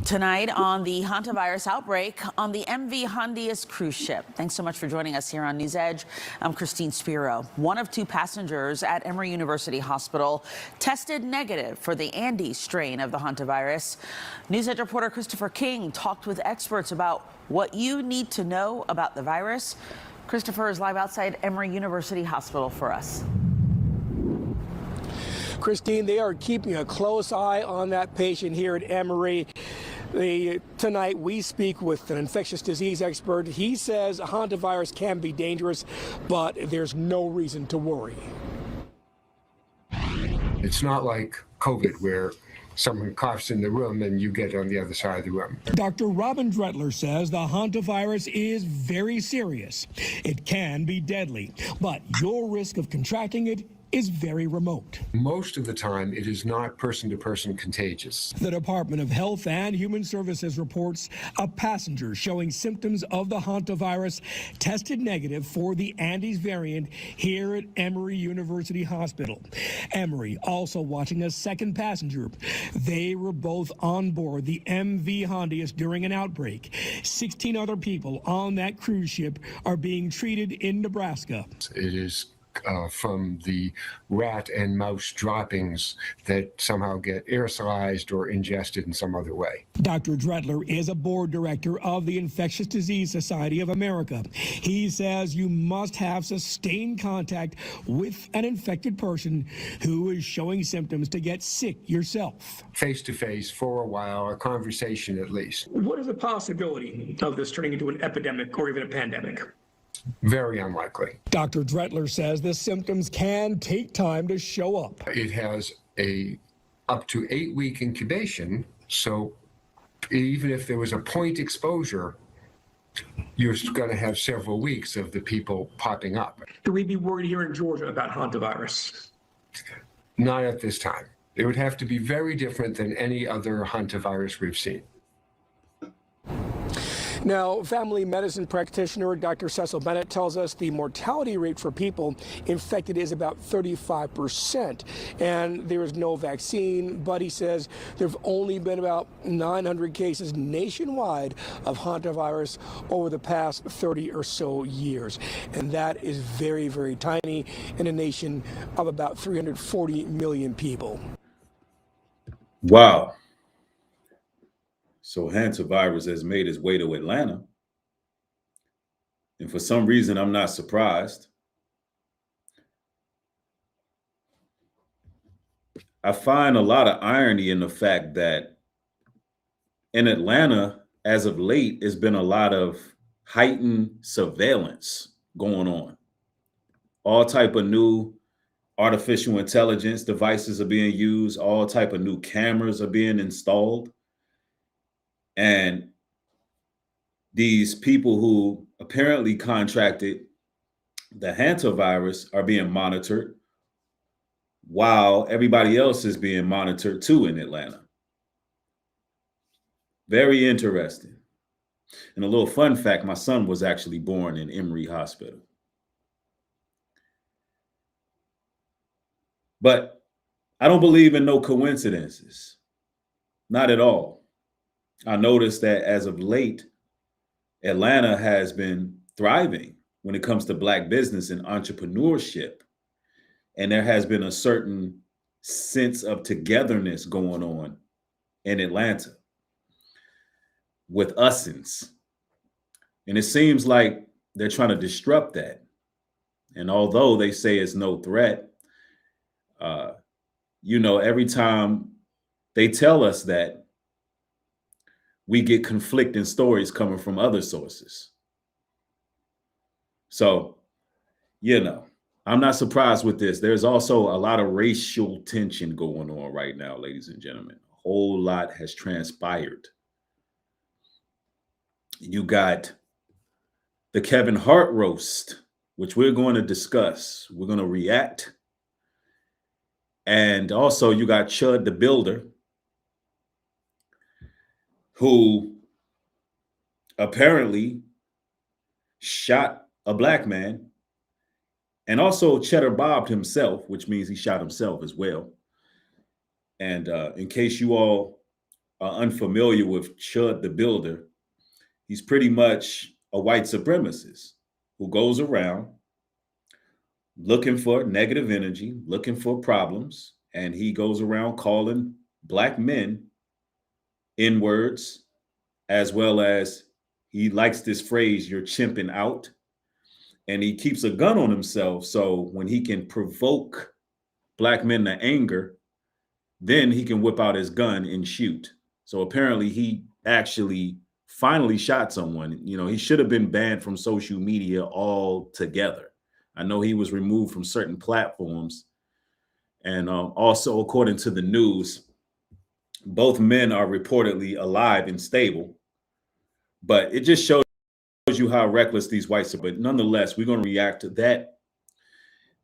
Tonight on the Hantavirus outbreak on the MV Hondius cruise ship. Thanks so much for joining us here on News Edge. I'm Christine Spiro. One of two passengers at Emory University Hospital tested negative for the Andes strain of the Hantavirus. News Edge reporter Christopher King talked with experts about what you need to know about the virus. Christopher is live outside Emory University Hospital for us. Christine, they are keeping a close eye on that patient here at Emory. Tonight, we speak with an infectious disease expert. He says hantavirus can be dangerous, but there's no reason to worry. It's not like COVID, where someone coughs in the room and you get on the other side of the room. Dr. Robin Dretler says the hantavirus is very serious. It can be deadly, but your risk of contracting it is very remote. Most of the time, it is not person-to-person contagious. The Department of Health and Human Services reports a passenger showing symptoms of the hantavirus tested negative for the Andes variant here at Emory University Hospital. Emory also watching a second passenger. They were both on board the MV Hondius during an outbreak. 16 other people on that cruise ship are being treated in Nebraska. It is from the rat and mouse droppings that somehow get aerosolized or ingested in some other way. Dr. Dretler is a board director of the Infectious Disease Society of America. He says you must have sustained contact with an infected person who is showing symptoms to get sick yourself. Face-to-face for a while, a conversation at least. What is the possibility of this turning into an epidemic or even a pandemic? Very unlikely. Dr. Dretler says the symptoms can take time to show up. It has a up to 8-week incubation, so even if there was a point exposure, you're going to have several weeks of the people popping up. Should we be worried here in Georgia about hantavirus? Not at this time. It would have to be very different than any other hantavirus we've seen. Now, family medicine practitioner Dr. Cecil Bennett tells us the mortality rate for people infected is about 35%, and there is no vaccine, but he says there have only been about 900 cases nationwide of hantavirus over the past 30 or so years, and that is very, very tiny in a nation of about 340 million people. Wow. So hantavirus has made its way to Atlanta. And for some reason, I'm not surprised. I find a lot of irony in the fact that in Atlanta, as of late, there's been a lot of heightened surveillance going on. All type of new artificial intelligence devices are being used. All type of new cameras are being installed. And these people who apparently contracted the hantavirus are being monitored while everybody else is being monitored too in Atlanta. Very interesting. And a little fun fact, my son was actually born in Emory Hospital. But I don't believe in no coincidences. Not at all. I noticed that as of late, Atlanta has been thriving when it comes to Black business and entrepreneurship. And there has been a certain sense of togetherness going on in Atlanta with usins. And it seems like they're trying to disrupt that. And although they say it's no threat, every time they tell us that, we get conflicting stories coming from other sources. So, I'm not surprised with this. There's also a lot of racial tension going on right now, ladies and gentlemen. A whole lot has transpired. You got the Kevin Hart roast, which we're going to discuss. We're going to react. And also you got Chud the Builder, who apparently shot a Black man And also Cheddar Bob himself, which means he shot himself as well. And in case you all are unfamiliar with Chud the Builder, he's pretty much a white supremacist who goes around looking for negative energy, looking for problems, and he goes around calling black men N-words, as well as he likes this phrase, "you're chimping out." And he keeps a gun on himself, so when he can provoke black men to anger, then he can whip out his gun and shoot. So apparently he actually finally shot someone. You know, he should have been banned from social media altogether. I know he was removed from certain platforms. And also, according to the news, both men are reportedly alive and stable. But it just shows you how reckless these whites are. But nonetheless, we're going to react to that.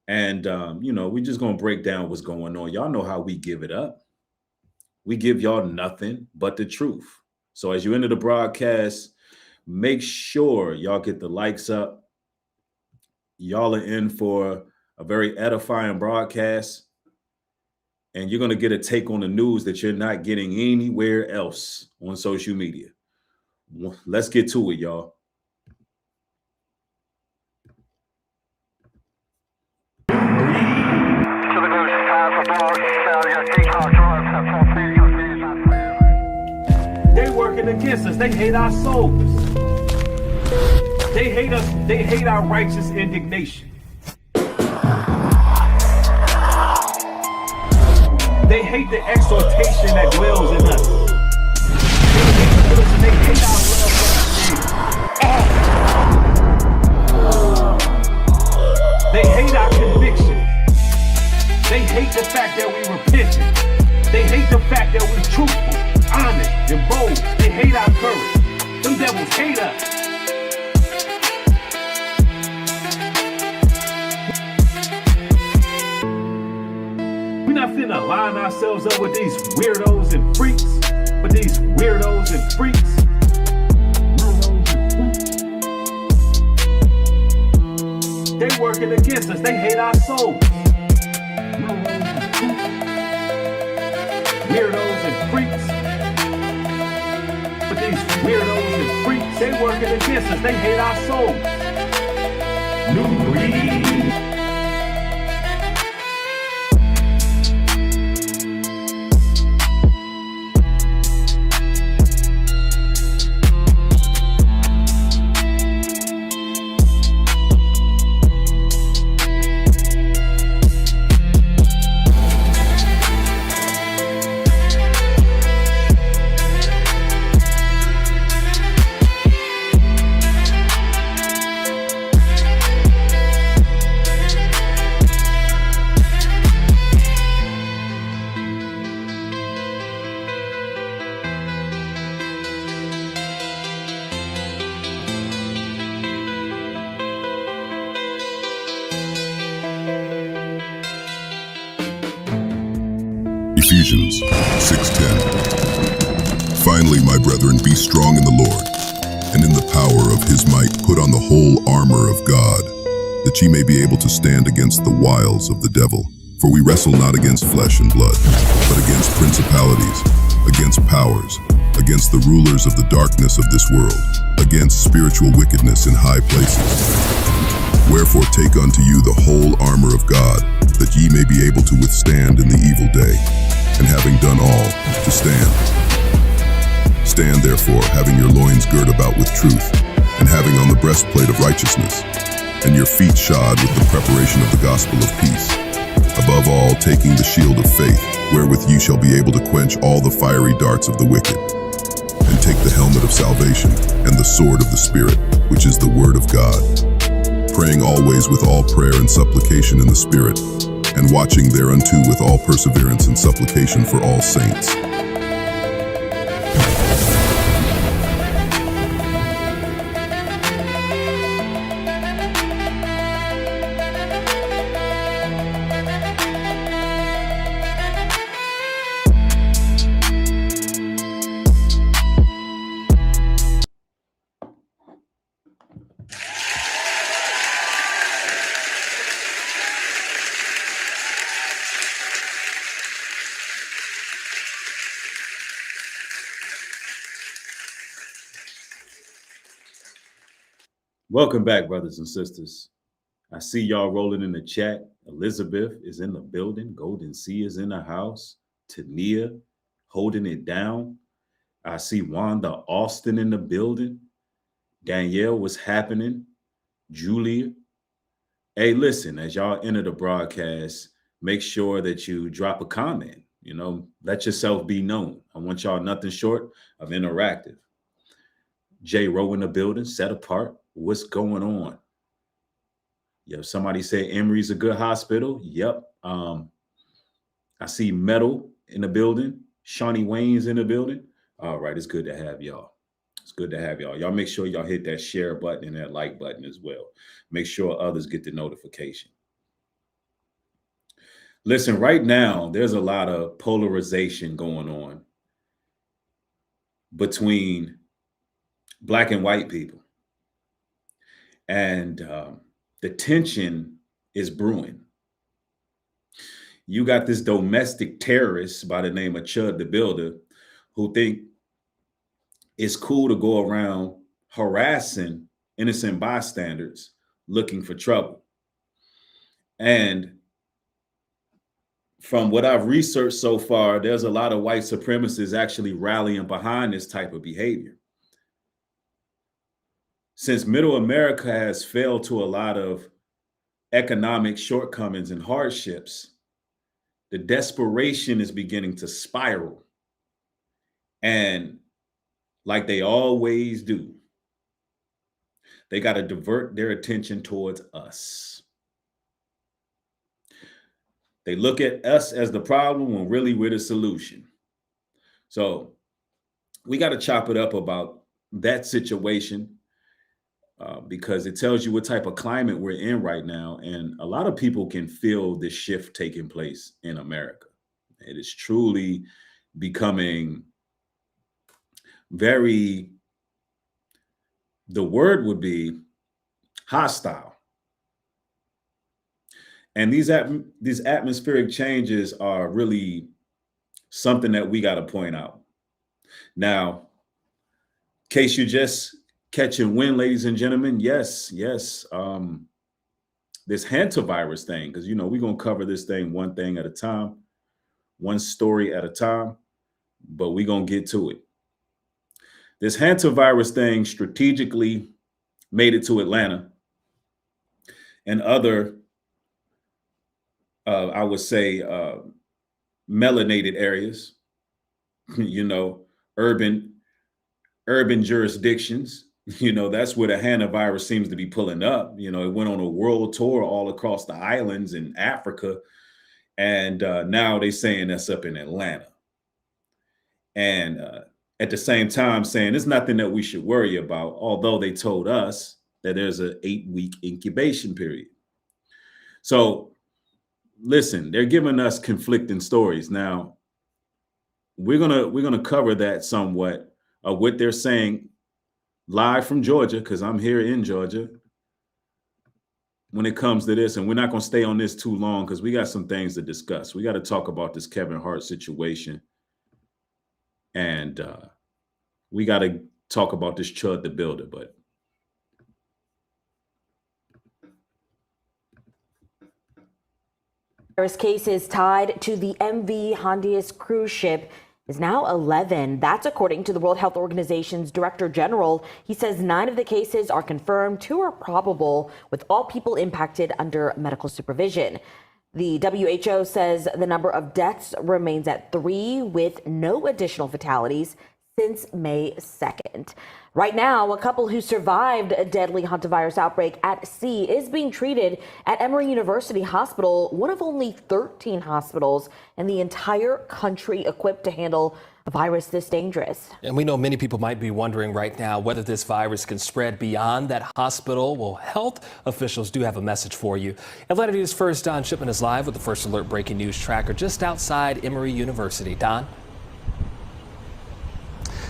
And, you know, we're just going to break down what's going on. Y'all know how we give it up. We give y'all nothing but the truth. So as you enter the broadcast, make sure y'all get the likes up. Y'all are in for a very edifying broadcast. And you're going to get a take on the news that you're not getting anywhere else on social media. Let's get to it, y'all. They working against us. They hate our souls. They hate us. They hate our righteous indignation. They hate the exhortation that dwells in us. They hate our love for the They hate our conviction. They hate the fact that we repented. They hate the fact that we're truthful, honest, and bold. They hate our courage. Them devils hate us. We're not finna line ourselves up with these weirdos and freaks. With these weirdos and freaks. They working against us. They hate our souls. Weirdos and freaks. But these weirdos and freaks, they working against us. They hate our souls. Nubreed. Ephesians 6:10. Finally, my brethren, be strong in the Lord, and in the power of his might put on the whole armor of God, that ye may be able to stand against the wiles of the devil. For we wrestle not against flesh and blood, but against principalities, against powers, against the rulers of the darkness of this world, against spiritual wickedness in high places. Wherefore take unto you the whole armor of God, that ye may be able to withstand in the evil day, and having done all, to stand. Stand therefore, having your loins girt about with truth, and having on the breastplate of righteousness, and your feet shod with the preparation of the gospel of peace. Above all, taking the shield of faith, wherewith ye shall be able to quench all the fiery darts of the wicked, and take the helmet of salvation, and the sword of the Spirit, which is the word of God, praying always with all prayer and supplication in the Spirit, and watching thereunto with all perseverance and supplication for all saints. Welcome back, brothers and sisters. I see y'all rolling in the chat. Elizabeth is in the building. Golden Sea is in the house. Tania holding it down. I see Wanda Austin in the building. Danielle, what's happening? Julia. Hey, listen, as y'all enter the broadcast, make sure that you drop a comment. You know, let yourself be known. I want y'all nothing short of interactive. J. Rowe in the building, set apart. What's going on? Yep, somebody said Emory's a good hospital. Yep. I see Metal in the building. Shawnee Wayne's in the building. All right, it's good to have y'all. It's good to have y'all. Y'all make sure y'all hit that share button and that like button as well. Make sure others get the notification. Listen, right now, there's a lot of polarization going on between Black and white people. And the tension is brewing. You got this domestic terrorist by the name of Chud the Builder who think it's cool to go around harassing innocent bystanders looking for trouble. And from what I've researched so far, there's a lot of white supremacists actually rallying behind this type of behavior. Since Middle America has failed to a lot of economic shortcomings and hardships, the desperation is beginning to spiral. And like they always do, they got to divert their attention towards us. They look at us as the problem when really we're the solution. So we got to chop it up about that situation because it tells you what type of climate we're in right now. And a lot of people can feel this shift taking place in America. It is truly becoming very, the word would be hostile. And these atmospheric changes are really something that we got to point out. Now, in case you just catching wind, ladies and gentlemen, yes. This Hantavirus thing, because, you know, we're going to cover this thing one thing at a time, one story at a time, but we're going to get to it. This Hantavirus thing strategically made it to Atlanta and other I would say, melanated areas, you know, urban jurisdictions. You know, that's where the Hantavirus seems to be pulling up. You know, it went on a world tour all across the islands in Africa. And now they're saying that's up in Atlanta. And at the same time saying it's nothing that we should worry about, although they told us that there's an 8-week incubation period. So, listen, they're giving us conflicting stories. Now, we're gonna cover that somewhat of what they're saying live from Georgia, because I'm here in Georgia when it comes to this, and we're not gonna stay on this too long because we got some things to discuss. We got to talk about this Kevin Hart situation, and we got to talk about this Chud the Builder, but cases tied to the MV Hondius cruise ship is now 11. That's according to the World Health Organization's Director General. He says 9 of the cases are confirmed, 2 are probable, with all people impacted under medical supervision. The WHO says the number of deaths remains at 3, with no additional fatalities since May 2nd. Right now, a couple who survived a deadly hantavirus outbreak at sea is being treated at Emory University Hospital, one of only 13 hospitals in the entire country equipped to handle a virus this dangerous. And we know many people might be wondering right now whether this virus can spread beyond that hospital. Well, health officials do have a message for you. Atlanta News First Don Shipman is live with the First Alert breaking news tracker just outside Emory University. Don?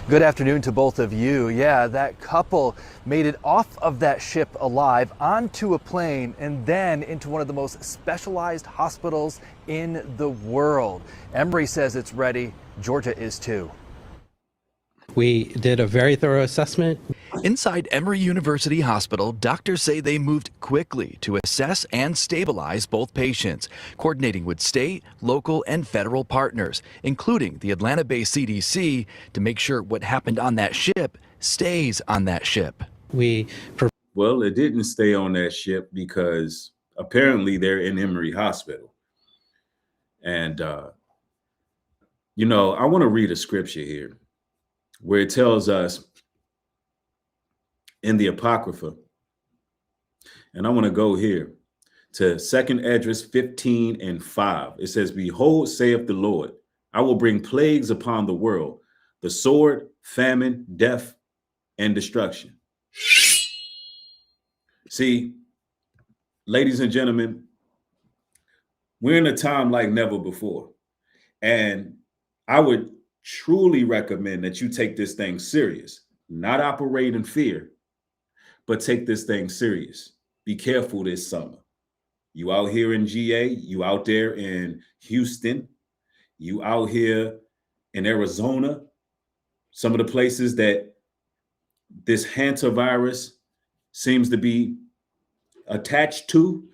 Good afternoon to both of you. Yeah, that couple made it off of that ship alive onto a plane and then into one of the most specialized hospitals in the world. Emory says it's ready. Georgia is too. We did a very thorough assessment. Inside Emory University Hospital, doctors say they moved quickly to assess and stabilize both patients, coordinating with state, local, and federal partners, including the Atlanta-based CDC, to make sure what happened on that ship stays on that ship. Well, it didn't stay on that ship because apparently they're in Emory Hospital. And, you know, I want to read a scripture here where it tells us in the Apocrypha, and I want to go here to 2nd Esdras 15:5. It says, "Behold, saith the Lord, I will bring plagues upon the world, the sword, famine, death, and destruction." See, ladies and gentlemen, we're in a time like never before. And I would truly recommend that you take this thing serious, not operate in fear, but take this thing serious. Be careful this summer. You out here in GA, you out there in Houston, you out here in Arizona, some of the places that this hantavirus seems to be attached to.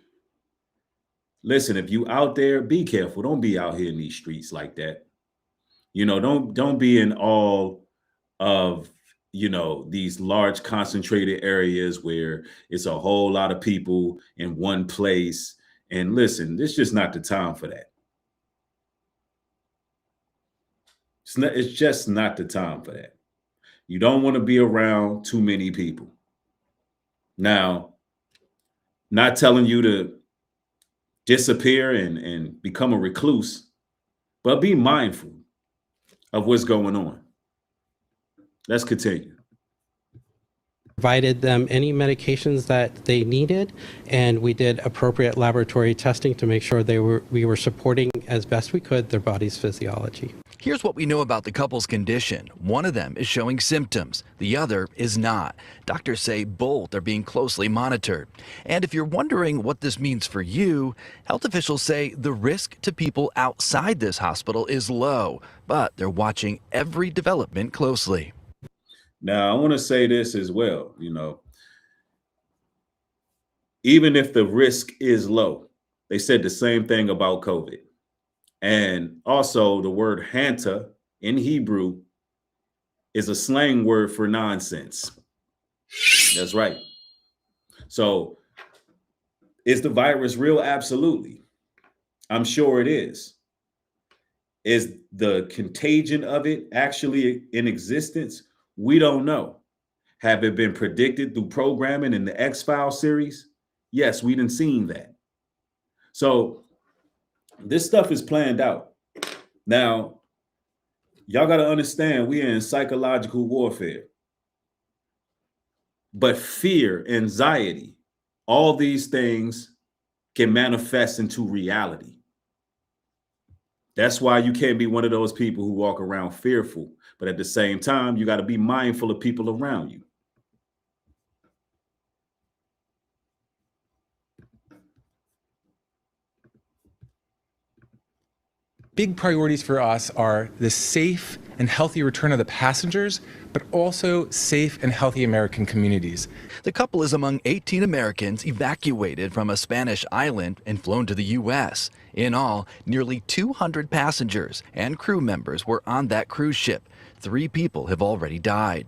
Listen, if you out there, be careful. Don't be out here in these streets like that. You know, don't be in all of, you know, these large concentrated areas where it's a whole lot of people in one place. And listen, this is just not the time for that. It's just not the time for that. You don't want to be around too many people. Now, not telling you to disappear and become a recluse, but be mindful of what's going on. Let's continue. Provided them any medications that they needed, and we did appropriate laboratory testing to make sure we were supporting as best we could their body's physiology. Here's what we know about the couple's condition. One of them is showing symptoms, the other is not. Doctors say both are being closely monitored. And if you're wondering what this means for you, health officials say the risk to people outside this hospital is low, but they're watching every development closely. Now, I want to say this as well, you know, even if the risk is low, they said the same thing about COVID. And also the word hanta in Hebrew is a slang word for nonsense. That's right. So is the virus real? Absolutely. I'm sure it is. Is the contagion of it actually in existence? We don't know. Have it been predicted through programming in the X-Files series? Yes, we done seen that. So this stuff is planned out. Now, y'all got to understand we are in psychological warfare. But fear, anxiety, all these things can manifest into reality. That's why you can't be one of those people who walk around fearful. But at the same time, you got to be mindful of people around you. Big priorities for us are the safe and healthy return of the passengers, but also safe and healthy American communities. The couple is among 18 Americans evacuated from a Spanish island and flown to the U.S. In all, nearly 200 passengers and crew members were on that cruise ship. 3 people have already died.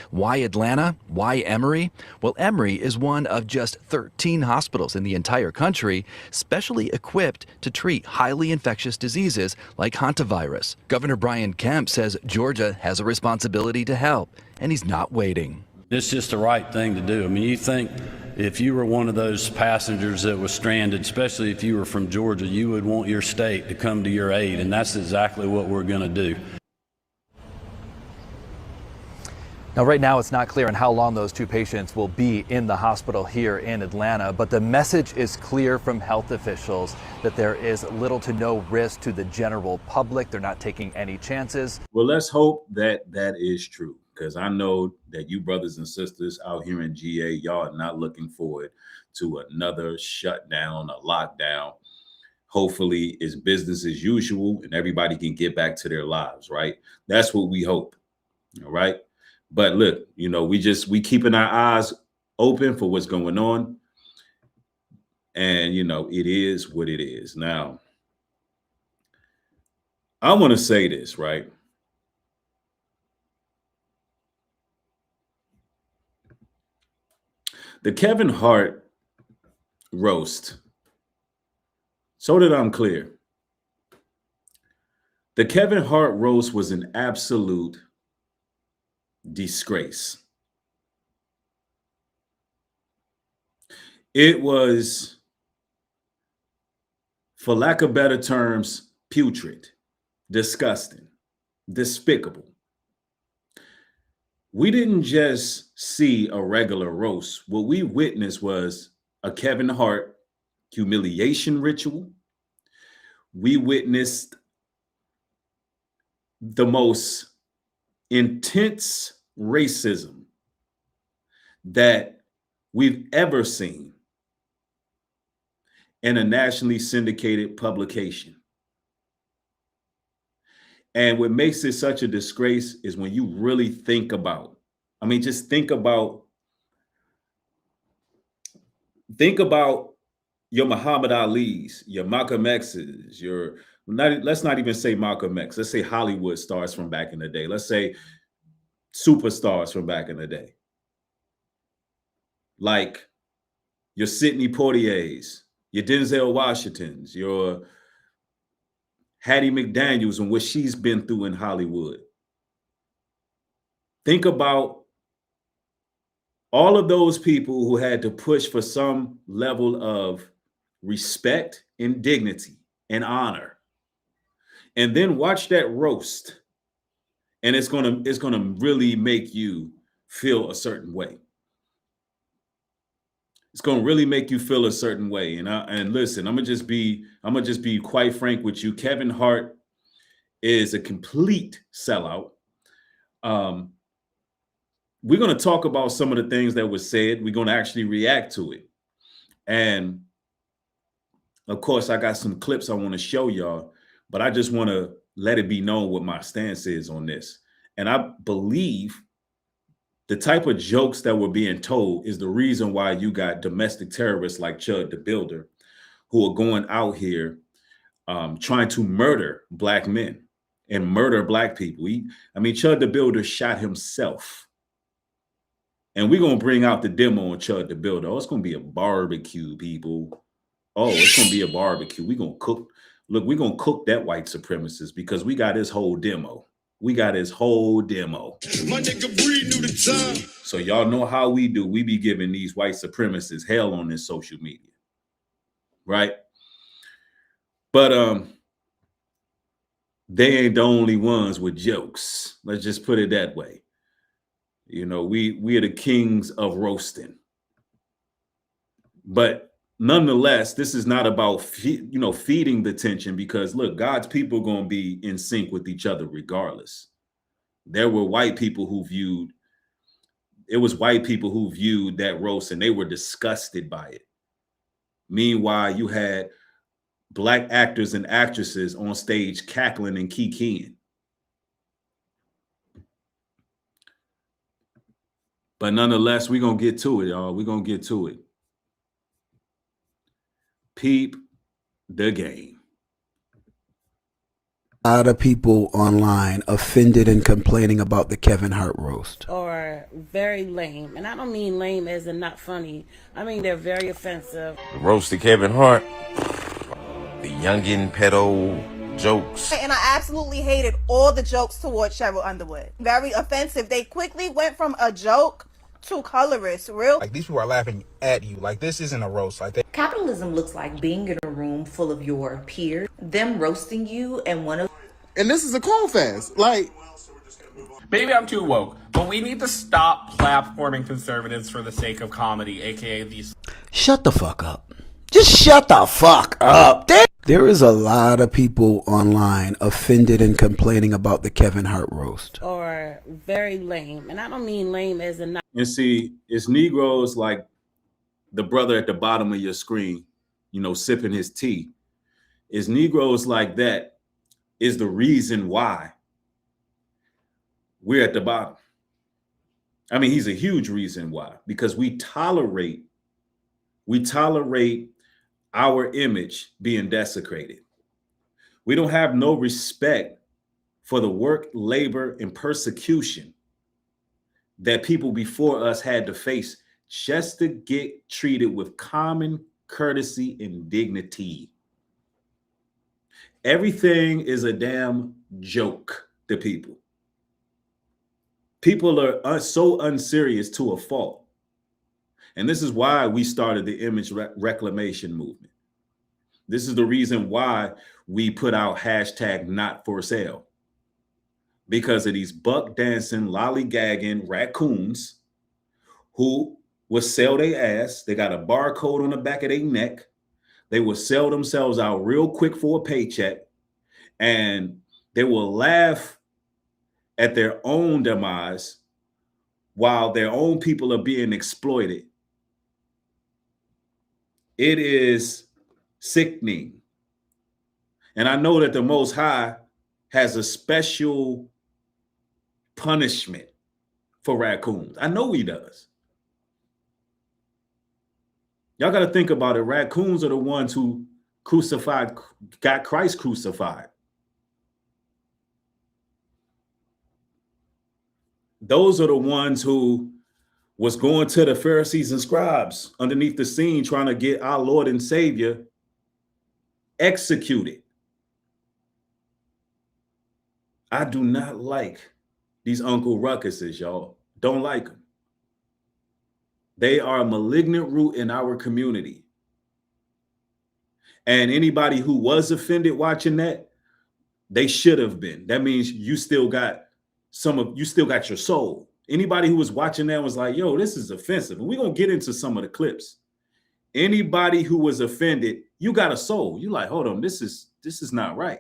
Why Atlanta? Why Emory? Well, Emory is one of just 13 hospitals in the entire country specially equipped to treat highly infectious diseases like hantavirus. Governor Brian Kemp says Georgia has a responsibility to help, and he's not waiting. It's just the right thing to do. I mean, you think if you were one of those passengers that was stranded, especially if you were from Georgia, you would want your state to come to your aid, and that's exactly what we're going to do. Now, right now, it's not clear on how long those 2 patients will be in the hospital here in Atlanta, but the message is clear from health officials that there is little to no risk to the general public. They're not taking any chances. Well, let's hope that that is true, because I know that you brothers and sisters out here in GA, y'all are not looking forward to another shutdown, a lockdown. Hopefully it's business as usual and everybody can get back to their lives, right? That's what we hope, all right? But look, you know, we keeping our eyes open for what's going on. And, you know, it is what it is. Now, I want to say this, right? The Kevin Hart roast, so that I'm clear, the Kevin Hart roast was an absolute disgrace. It was, for lack of better terms, putrid, disgusting, despicable. We didn't just see a regular roast. What we witnessed was a Kevin Hart humiliation ritual. We witnessed the most intense racism that we've ever seen in a nationally syndicated publication. And what makes it such a disgrace is when you really think about, I mean, just think about your Muhammad Ali's, your Malcolm X's, let's not even say Malcolm X. Let's say Hollywood stars from back in the day. Let's say superstars from back in the day. Like your Sidney Poitiers, your Denzel Washingtons, your Hattie McDaniels, and what she's been through in Hollywood. Think about all of those people who had to push for some level of respect and dignity and honor. And then watch that roast. And it's gonna really make you feel a certain way. It's gonna really make you feel a certain way. And listen, I'm gonna just be quite frank with you. Kevin Hart is a complete sellout. We're gonna talk about some of the things that were said. We're gonna actually react to it. And of course, I got some clips I want to show y'all, but I just want to let it be known what my stance is on this. And I believe the type of jokes that were being told is the reason why you got domestic terrorists like Chud the Builder, who are going out here trying to murder Black men and murder Black people. Chud the Builder shot himself. And we're going to bring out the demo on Chud the Builder. Oh, it's going to be a barbecue, people. Oh, it's going to be a barbecue. We're going to cook. Look, we're going to cook that white supremacist because we got his whole demo. We got his whole demo. My nigga Breed knew the time. So y'all know how we do. We be giving these white supremacists hell on this social media. Right? But they ain't the only ones with jokes. Let's just put it that way. You know, we are the kings of roasting. But nonetheless, this is not about feeding the tension, because look, God's people are going to be in sync with each other regardless. There were white people who viewed that roast and they were disgusted by it. Meanwhile, you had Black actors and actresses on stage cackling and kikiing. But nonetheless, we're going to get to it, y'all. We're going to get to it. Peep the game. A lot of people online offended and complaining about the Kevin Hart roast. Or very lame. And I don't mean lame as in not funny. I mean they're very offensive. Roasted Kevin Hart. The youngin' pedo jokes. And I absolutely hated all the jokes towards Cheryl Underwood. Very offensive. They quickly went from a joke to colorist. Real. Like, these people are laughing at you. Like, this isn't a roast. Like, Capitalism looks like being in a room full of your peers, them roasting you, and and this is a call fast. Like, maybe I'm too woke, but we need to stop platforming conservatives for the sake of comedy, aka these. Shut the fuck up. Just shut the fuck up. There is a lot of people online offended and complaining about the Kevin Hart roast. Or very lame. And I don't mean lame as in not. And see, it's Negroes like the brother at the bottom of your screen, sipping his tea. It's Negroes like that is the reason why we're at the bottom. I mean, he's a huge reason why, because we tolerate our image being desecrated. We don't have no respect for the work, labor, and persecution that people before us had to face just to get treated with common courtesy and dignity. Everything is a damn joke to people. People are so unserious to a fault. And this is why we started the image reclamation movement. This is the reason why we put out hashtag not for sale. Because of these buck dancing, lollygagging raccoons who will sell their ass. They got a barcode on the back of their neck. They will sell themselves out real quick for a paycheck. And they will laugh at their own demise while their own people are being exploited. It is sickening. And I know that the Most High has a special punishment for raccoons. I know he does. Y'all got to think about it. Raccoons are the ones who got Christ crucified. Those are the ones who was going to the Pharisees and scribes underneath the scene trying to get our Lord and Savior executed. I do not like these Uncle Ruckuses, y'all. Don't like them. They are a malignant root in our community. And anybody who was offended watching that, they should have been. That means you still got your soul. Anybody who was watching that was like, yo, this is offensive. And we're going to get into some of the clips. Anybody who was offended, you got a soul. You like, hold on, this is not right.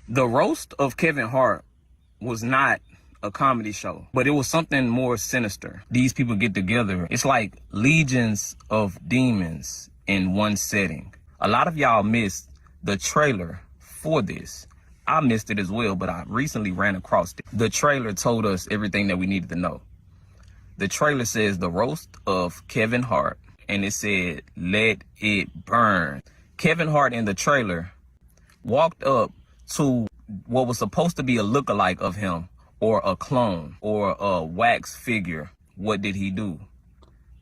The roast of Kevin Hart was not a comedy show, but it was something more sinister. These people get together. It's like legions of demons in one setting. A lot of y'all missed the trailer for this. I missed it as well, but I recently ran across it. The trailer told us everything that we needed to know. The trailer says the roast of Kevin Hart, and it said, let it burn. Kevin Hart in the trailer walked up to what was supposed to be a lookalike of him, or a clone, or a wax figure. What did he do?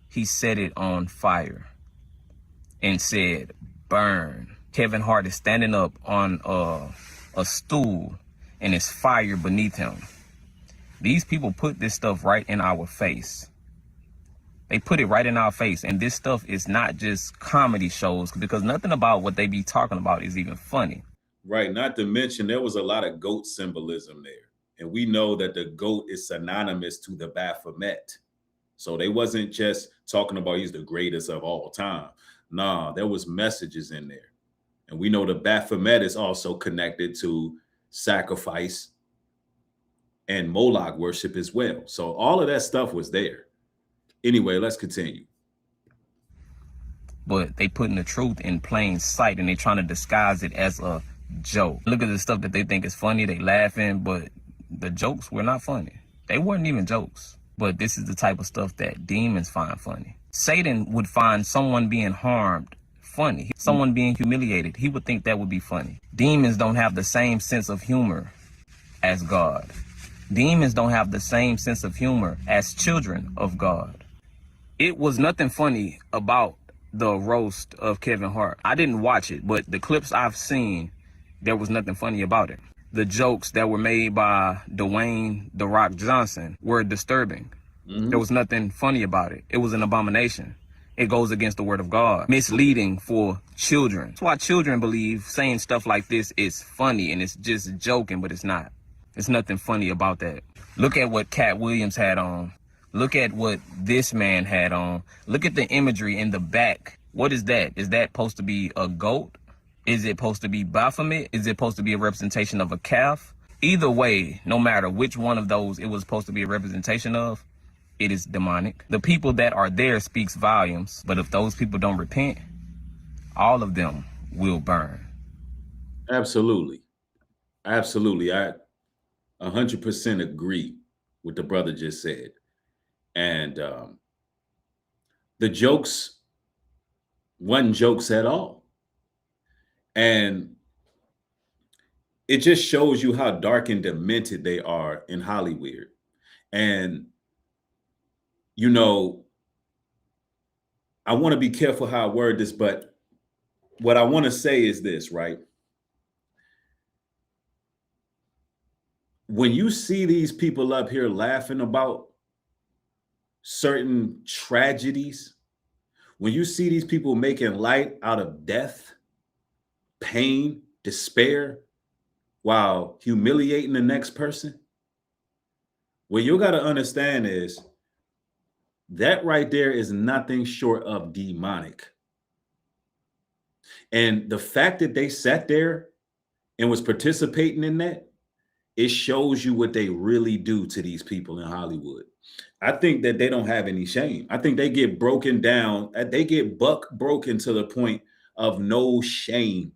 He set it on fire and said, burn. Kevin Hart is standing up on a stool and it's fire beneath him. These people put this stuff right in our face. They put it right in our face. And this stuff is not just comedy shows, because nothing about what they be talking about is even funny. Right. Not to mention there was a lot of goat symbolism there. And we know that the goat is synonymous to the Baphomet. So they wasn't just talking about he's the greatest of all time. Nah, there was messages in there. And we know the Baphomet is also connected to sacrifice and Moloch worship as well. So all of that stuff was there. Anyway, let's continue. But they putting the truth in plain sight, and they trying to disguise it as a joke. Look at the stuff that they think is funny. They laughing, but the jokes were not funny. They weren't even jokes. But this is the type of stuff that demons find funny. Satan would find someone being harmed funny. Someone being humiliated, he would think that would be funny. Demons don't have the same sense of humor as God. Demons don't have the same sense of humor as children of God. It was nothing funny about the roast of Kevin Hart. I didn't watch it, but the clips I've seen, there was nothing funny about it. The jokes that were made by Dwayne "The Rock" Johnson were disturbing. There was nothing funny about it. It was an abomination. It goes against the word of God. Misleading for children. That's why children believe saying stuff like this is funny and it's just joking, but it's not. There's nothing funny about that. Look at what Cat Williams had on. Look at what this man had on. Look at the imagery in the back. What is that? Is that supposed to be a goat? Is it supposed to be Baphomet? Is it supposed to be a representation of a calf? Either way, no matter which one of those it was supposed to be a representation of, it is demonic. The people that are there speaks volumes, but if those people don't repent, all of them will burn. Absolutely. Absolutely. I 100% agree with the brother just said. And the jokes wasn't jokes at all. And it just shows you how dark and demented they are in Hollywood. And, you know, I want to be careful how I word this, but what I want to say is this, right? When you see these people up here laughing about certain tragedies, when you see these people making light out of death, pain, despair, while humiliating the next person, what you got to understand is that right there is nothing short of demonic. And the fact that they sat there and was participating in that, it shows you what they really do to these people in Hollywood. I think that they don't have any shame. I think they get broken down. They get broken to the point of no shame.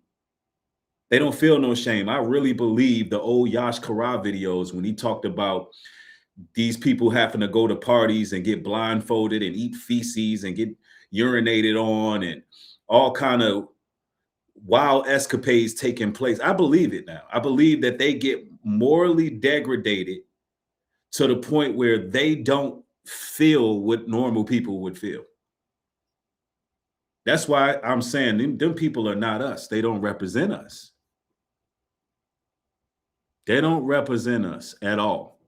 They don't feel no shame. I really believe the old Yash Kara videos when he talked about these people having to go to parties and get blindfolded and eat feces and get urinated on and all kind of wild escapades taking place. I believe it now. I believe that they get morally degraded to the point where they don't feel what normal people would feel. That's why I'm saying them people are not us. They don't represent us. They don't represent us at all.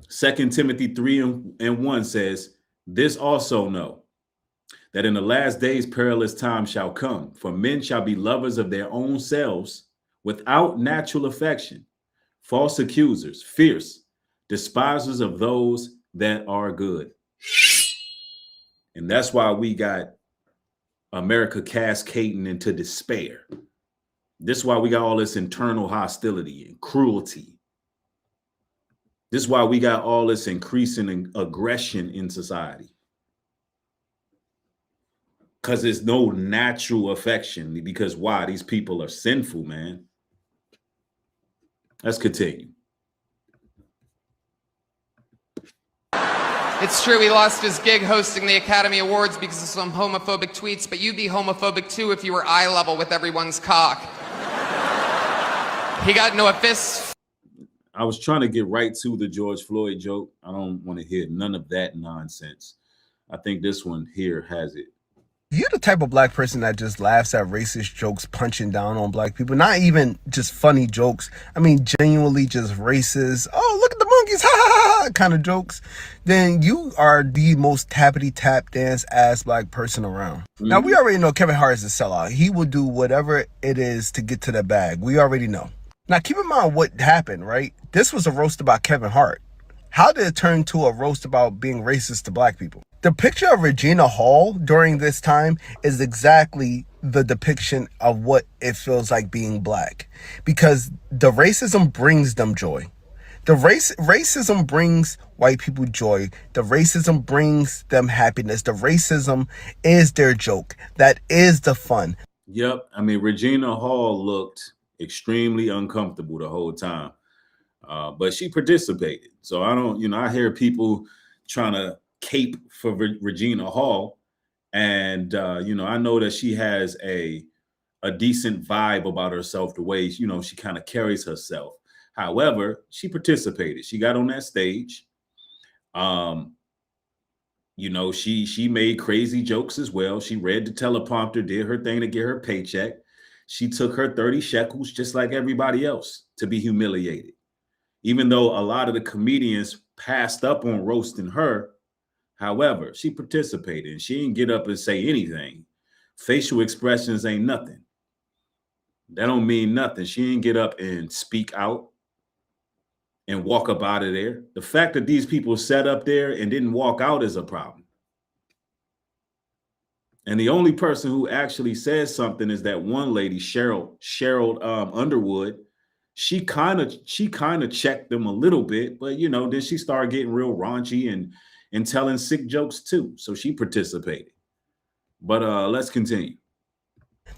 2 Timothy 3:1 says, this also know, that in the last days perilous times shall come, for men shall be lovers of their own selves, without natural affection, false accusers, fierce, despisers of those that are good. And that's why we got America cascading into despair. This is why we got all this internal hostility and cruelty. This is why we got all this increasing aggression in society. Because there's no natural affection. Because why? These people are sinful, man. Let's continue. It's true he lost his gig hosting the Academy Awards because of some homophobic tweets, but you'd be homophobic too if you were eye level with everyone's cock. He got into a fist. I was trying to get right to the George Floyd joke. I don't want to hear none of that nonsense. I think this one here has it. You're the type of black person that just laughs at racist jokes, punching down on black people. Not even just funny jokes. I mean, genuinely just racist. Oh, look at the monkeys, ha ha ha, kind of jokes. Then you are the most tappity tap dance ass black person around. Now, we already know Kevin Hart is a sellout. He will do whatever it is to get to the bag. We already know. Now, keep in mind what happened, right? This was a roast about Kevin Hart. How did it turn to a roast about being racist to black people? The picture of Regina Hall during this time is exactly the depiction of what it feels like being black. Because the racism brings them joy. The racism brings white people joy. The racism brings them happiness. The racism is their joke. That is the fun. Yep. I mean, Regina Hall looked extremely uncomfortable the whole time. But she participated. So I don't, I hear people trying to cape for Regina Hall. And, I know that she has a decent vibe about herself, the way, she kind of carries herself. However, she participated. She got on that stage. She made crazy jokes as well. She read the teleprompter, did her thing to get her paycheck. She took her 30 shekels just like everybody else to be humiliated. Even though a lot of the comedians passed up on roasting her, however, she participated and she didn't get up and say anything. Facial expressions ain't nothing. That don't mean nothing. She didn't get up and speak out and walk up out of there. The fact that these people sat up there and didn't walk out is a problem. And the only person who actually says something is that one lady, Cheryl Underwood. She kind of checked them a little bit, but then she started getting real raunchy and telling sick jokes too. So she participated. But let's continue.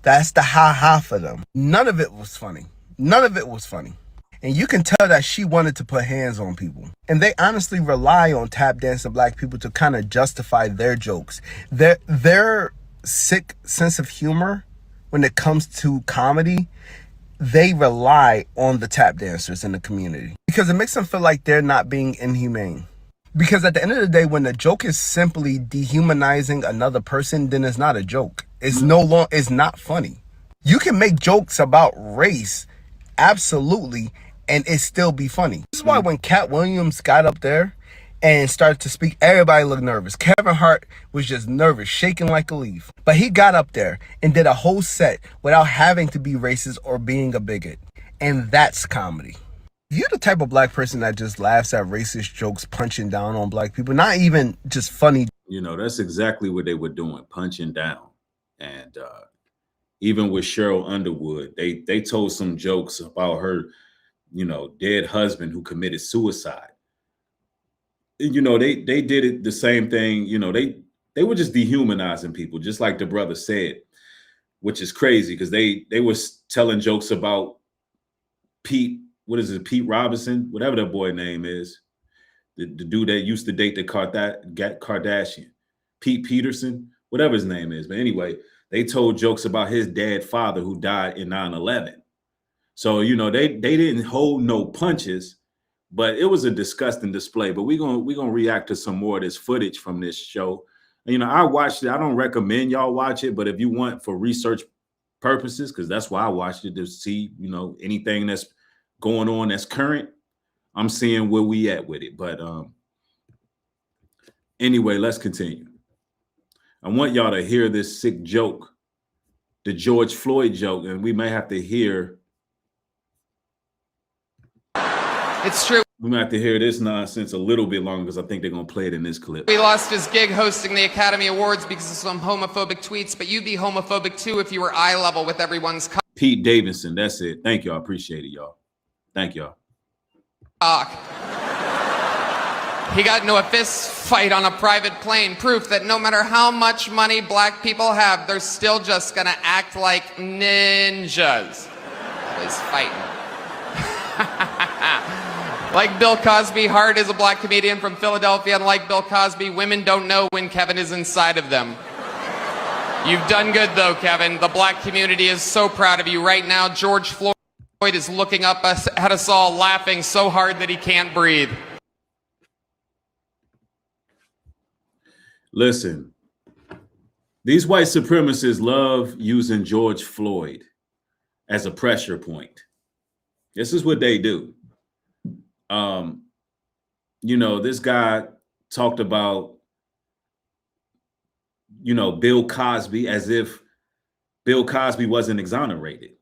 That's the ha-ha for them. None of it was funny. None of it was funny. And you can tell that she wanted to put hands on people. And they honestly rely on tap dancing black people to kind of justify their jokes. Their sick sense of humor when it comes to comedy, they rely on the tap dancers in the community because it makes them feel like they're not being inhumane. Because at the end of the day, when the joke is simply dehumanizing another person, then it's not a joke. It's it's not funny. You can make jokes about race, absolutely, and it still be funny. This is why when Cat Williams got up there and started to speak, everybody looked nervous. Kevin Hart was just nervous, shaking like a leaf. But he got up there and did a whole set without having to be racist or being a bigot. And that's comedy. You're the type of black person that just laughs at racist jokes, punching down on black people, not even just funny. You know, that's exactly what they were doing, punching down. And even with Cheryl Underwood, they told some jokes about her, you know, dead husband who committed suicide. You know, they did it the same thing. You know, they were just dehumanizing people, just like the brother said, which is crazy because they were telling jokes about Pete. What is it, Pete Robinson, whatever that boy name is, the dude that used to date the Kardashian, Pete Peterson, whatever his name is. But anyway, they told jokes about his dead father who died in 9/11. So, you know, they didn't hold no punches, but it was a disgusting display. But we're gonna react to some more of this footage from this show. You know, I watched it. I don't recommend y'all watch it, but if you want for research purposes, because that's why I watched it, to see, you know, anything that's going on that's current, I'm seeing where we at with it. But anyway, let's continue. I want y'all to hear this sick joke, the George Floyd joke, and we may have to hear. It's true. We might have to hear this nonsense a little bit longer because I think they're going to play it in this clip. He lost his gig hosting the Academy Awards because of some homophobic tweets, but you'd be homophobic too if you were eye level with everyone's Pete Davidson, that's it. Thank y'all. Appreciate it, y'all. Thank y'all. He got into a fist fight on a private plane, proof that no matter how much money black people have, they're still just gonna act like ninjas. Always fighting. Like Bill Cosby, Hart is a black comedian from Philadelphia, and like Bill Cosby, women don't know when Kevin is inside of them. You've done good though, Kevin. The black community is so proud of you right now. George Floyd is looking up at us all, laughing so hard that he can't breathe. Listen, these white supremacists love using George Floyd as a pressure point. This is what they do. You know, this guy talked about, you know, Bill Cosby as if Bill Cosby wasn't exonerated,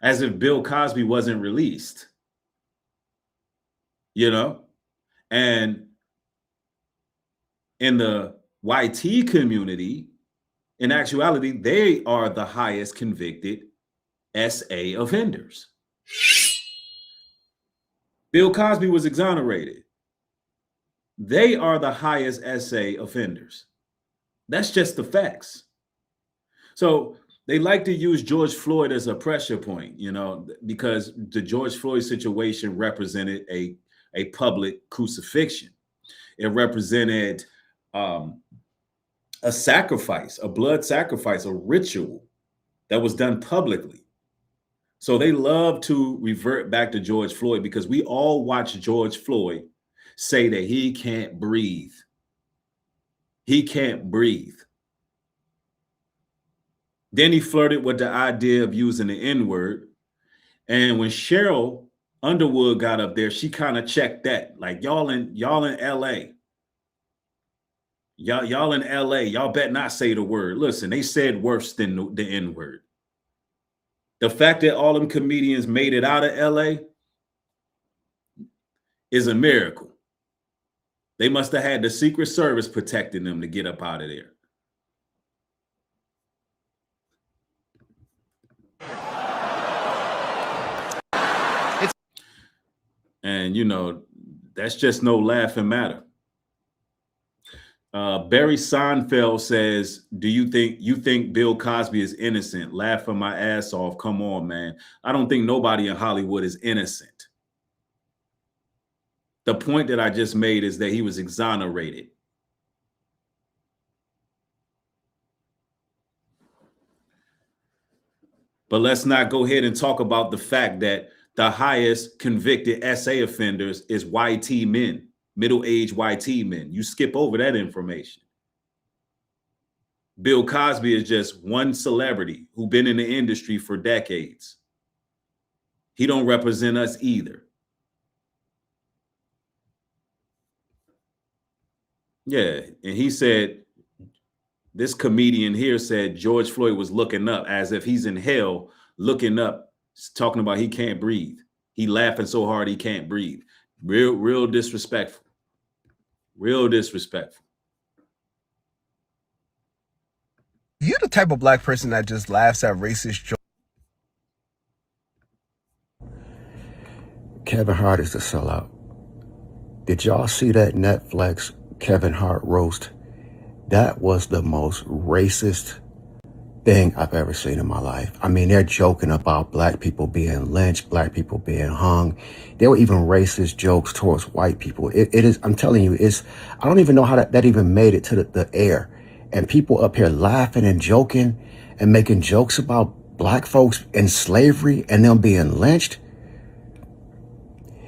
as if Bill Cosby wasn't released, you know, and in the YT community, in actuality, they are the highest convicted SA offenders. Bill Cosby was exonerated. They are the highest SA offenders. That's just the facts. So they like to use George Floyd as a pressure point, you know, because the George Floyd situation represented a public crucifixion. It represented a sacrifice, a blood sacrifice, a ritual that was done publicly. So they love to revert back to George Floyd because we all watch George Floyd say that he can't breathe. He can't breathe. Then he flirted with the idea of using the N-word. And when Cheryl Underwood got up there, she kind of checked that. Like, y'all in LA. Y'all in LA, y'all bet not say the word. Listen, they said worse than the N-word. The fact that all them comedians made it out of LA is a miracle. They must have had the Secret Service protecting them to get up out of there. And, you know, that's just no laughing matter. Barry Seinfeld says, "Do you think Bill Cosby is innocent?" Laughing my ass off. Come on, man. I don't think nobody in Hollywood is innocent. The point that I just made is that he was exonerated. But let's not go ahead and talk about the fact that the highest convicted SA offenders is YT men, middle-aged YT men. You skip over that information. Bill Cosby is just one celebrity who's been in the industry for decades. He don't represent us either. Yeah, and he said, this comedian here said George Floyd was looking up as if he's in hell, looking up, talking about he can't breathe. He laughing so hard he can't breathe. Real disrespectful. Real disrespectful. You the type of black person that just laughs at racist jokes. Kevin Hart is the sellout. Did y'all see that Netflix Kevin Hart roast? That was the most racist thing I've ever seen in my life. I mean, they're joking about black people being lynched, black people being hung. There were even racist jokes towards white people. It is, I'm telling you, I don't even know how that even made it to the air. And people up here laughing and joking and making jokes about black folks in slavery and them being lynched.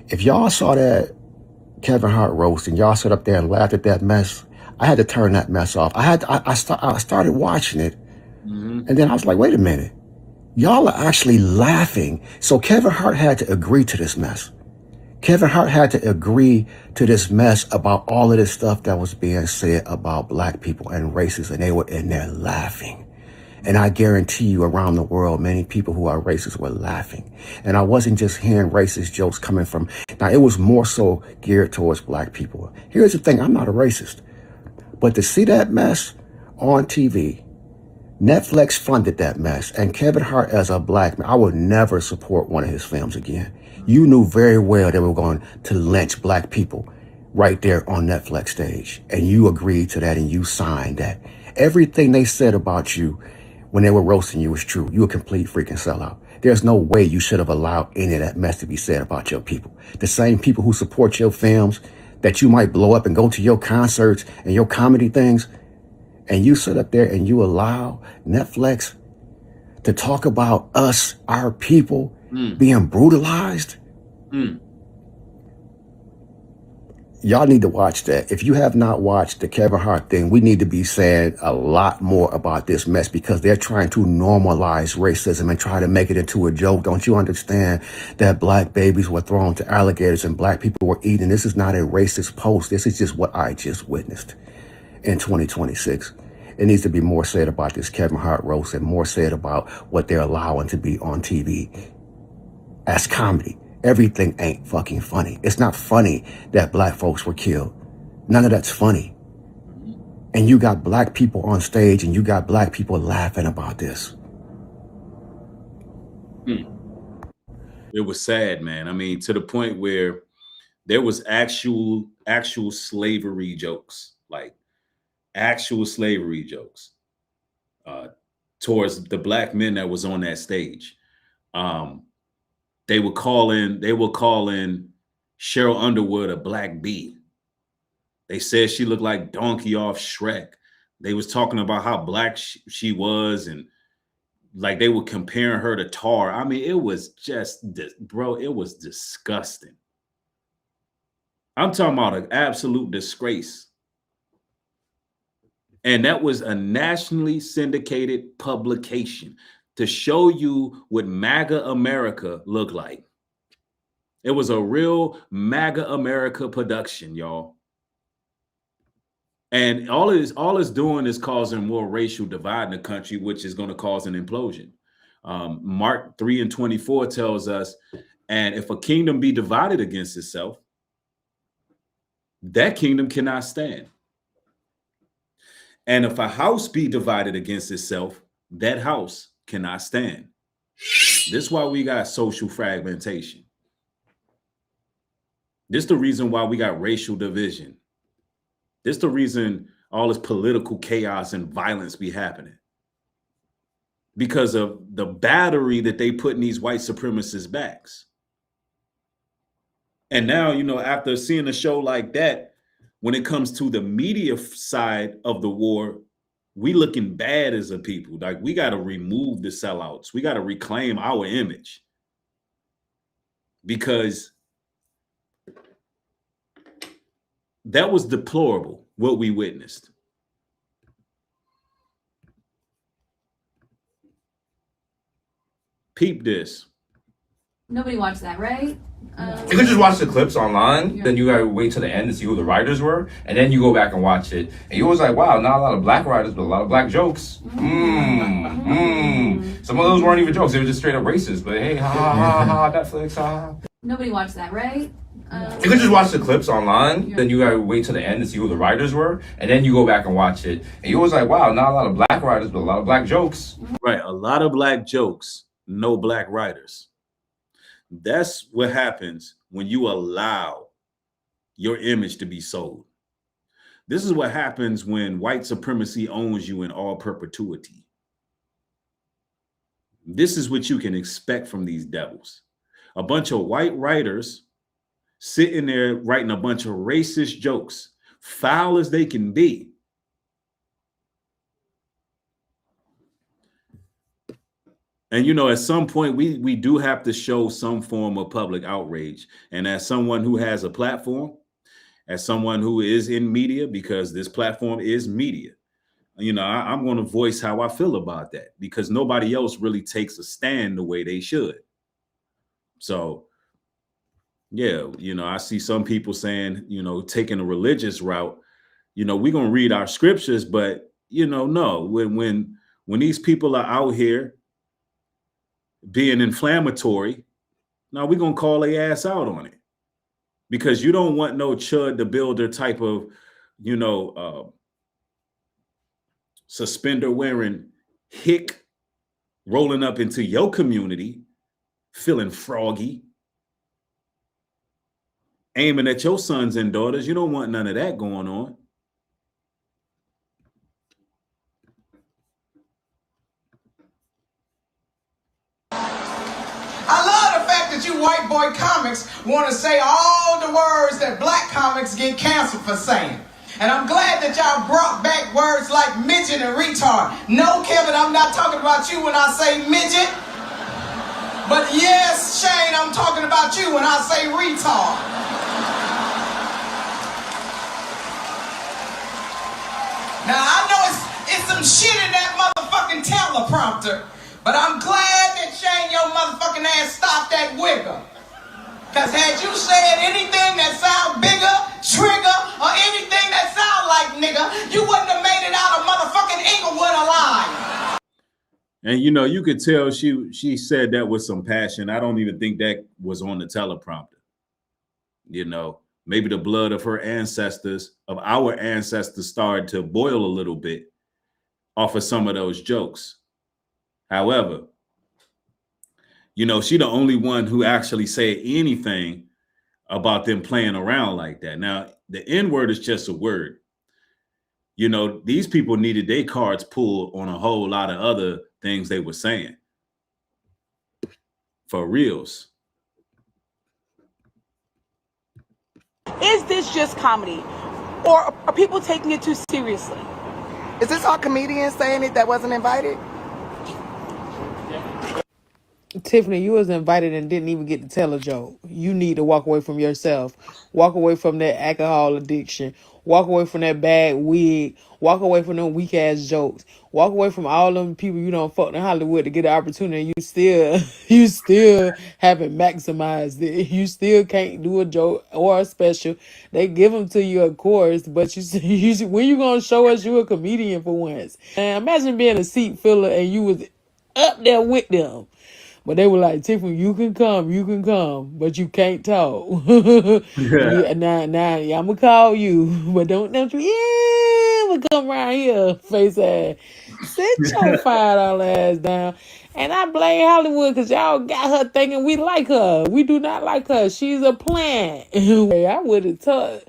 If y'all saw that Kevin Hart roast and y'all sat up there and laughed at that mess, I had to turn that mess off. I started watching it, and then I was like, wait a minute. Y'all are actually laughing. So Kevin Hart had to agree to this mess. Kevin Hart had to agree to this mess about all of this stuff that was being said about black people and racists, and they were in there laughing. And I guarantee you around the world, many people who are racist were laughing. And I wasn't just hearing racist jokes coming from, now it was more so geared towards black people. Here's the thing, I'm not a racist. But to see that mess on TV, Netflix funded that mess. And Kevin Hart as a black man, I would never support one of his films again. You knew very well they were going to lynch black people right there on Netflix stage. And you agreed to that and you signed that. Everything they said about you when they were roasting you was true. You a complete freaking sellout. There's no way you should have allowed any of that mess to be said about your people. The same people who support your films, that you might blow up and go to your concerts and your comedy things, and you sit up there and you allow Netflix to talk about us, our people, being brutalized. Y'all need to watch that. If you have not watched the Kevin Hart thing, we need to be saying a lot more about this mess because they're trying to normalize racism and try to make it into a joke. Don't you understand that black babies were thrown to alligators and black people were eaten? This is not a racist post. This is just what I just witnessed in 2026. It needs to be more said about this Kevin Hart roast and more said about what they're allowing to be on TV as comedy. Everything ain't fucking funny. It's not funny that black folks were killed. None of that's funny. And you got black people on stage and you got black people laughing about this. It was sad, man. I mean, to the point where there was actual slavery jokes, like actual slavery jokes towards the black men that was on that stage. They were calling Cheryl Underwood a black bee. They said she looked like Donkey off Shrek. They was talking about how black she was, and like they were comparing her to Tar. I mean, it was just, bro, it was disgusting. I'm talking about an absolute disgrace. And that was a nationally syndicated publication to show you what MAGA America looked like. It was a real MAGA America production, y'all. And all it's doing is causing more racial divide in the country, which is going to cause an implosion. Mark 3:24 tells us, and if a kingdom be divided against itself, that kingdom cannot stand. And if a house be divided against itself, that house cannot stand. This is why we got social fragmentation. This is the reason why we got racial division. This is the reason all this political chaos and violence be happening? Because of the battery that they put in these white supremacist backs. And now, you know, after seeing a show like that, when it comes to the media side of the war, we looking bad as a people. Like, we got to remove the sellouts. We got to reclaim our image. Because that was deplorable, what we witnessed. Peep this. Nobody watched that, right? You could just watch the clips online, then you gotta wait till the end to see who the writers were, and then you go back and watch it, and you was like, wow, not a lot of black writers, but a lot of black jokes. Some of those weren't even jokes, they were just straight up racist, but hey, ha ha ha, Netflix, ha. Nobody watched that, right? You could just watch the clips online, then you gotta wait till the end to see who the writers were, and then you go back and watch it, and you was like, wow, not a lot of black writers, but a lot of black jokes. Right, a lot of black jokes, no black writers. That's what happens when you allow your image to be sold. This is what happens when white supremacy owns you in all perpetuity. This is what you can expect from these devils. A bunch of white writers sitting there writing a bunch of racist jokes, foul as they can be. And, you know, at some point, we do have to show some form of public outrage. And as someone who has a platform, as someone who is in media, because this platform is media, you know, I'm going to voice how I feel about that, because nobody else really takes a stand the way they should. So, yeah, you know, I see some people saying, you know, taking a religious route, you know, we're going to read our scriptures, but, you know, no, when these people are out here being inflammatory, now we're going to call their ass out on it, because you don't want no Chud the Builder type of, you know, suspender wearing hick rolling up into your community, feeling froggy, aiming at your sons and daughters. You don't want none of that going on. I love the fact that you white boy comics want to say all the words that black comics get canceled for saying. And I'm glad that y'all brought back words like midget and retard. No, Kevin, I'm not talking about you when I say midget. But yes, Shane, I'm talking about you when I say retard. Now, I know it's some shit in that motherfucking teleprompter, but I'm glad that Shane, your motherfucking ass stopped that wiggle. Because had you said anything that sound bigger, trigger, or anything that sound like nigga, you wouldn't have made it out of motherfucking Inglewood alive. And, you know, you could tell she said that with some passion. I don't even think that was on the teleprompter. You know, maybe the blood of her ancestors, of our ancestors, started to boil a little bit off of some of those jokes. However, you know, she the only one who actually said anything about them playing around like that. Now, the N-word is just a word. You know, these people needed their cards pulled on a whole lot of other things they were saying. For reals. Is this just comedy? Or are people taking it too seriously? Is this our comedian saying it that wasn't invited? Tiffany, you was invited and didn't even get to tell a joke. You need to walk away from yourself. Walk away from that alcohol addiction. Walk away from that bad wig. Walk away from them weak ass jokes. Walk away from all them people you don't fuck in Hollywood to get an opportunity. You still haven't maximized it. You still can't do a joke or a special. They give them to you, of course, but you when you gonna show us you a comedian for once? And imagine being a seat filler and you was up there with them. But they were like, Tiffany, you can come, but you can't talk. Yeah. Now, I'm going to call you, but don't you, I'm going to come around here, face ass. Sit your $5 ass down. And I blame Hollywood because y'all got her thinking we like her. We do not like her. She's a plant. I would have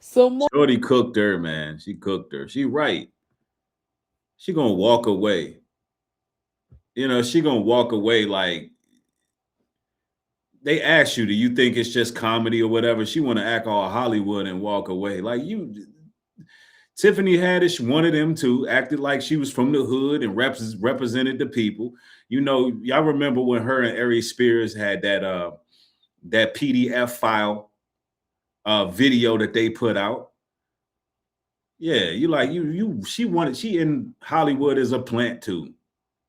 Some more. Shorty cooked her, man. She cooked her. She right. She gonna walk away. You know, she gonna walk away like they ask you, do you think it's just comedy or whatever? She want to act all Hollywood and walk away. Like Tiffany Haddish, one of them too, acted like she was from the hood and represented the people. You know, y'all remember when her and Aries Spears had that PDF file video that they put out. Yeah, she in Hollywood is a plant too.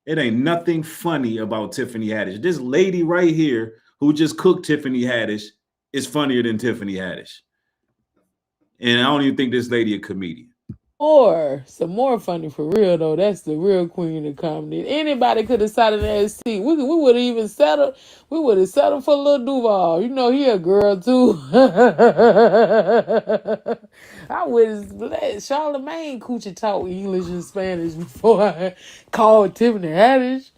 It ain't nothing funny about Tiffany Haddish. This lady right here who just cooked Tiffany Haddish is funnier than Tiffany Haddish. And I don't even think this lady a comedian. Or some more funny for real though. That's the real queen of comedy. Anybody could have sat in that seat. We would have even settled. We would have settled for Lil Duval. You know he a girl too. I would let Charlamagne coochie talk English and Spanish before I called Tiffany Haddish.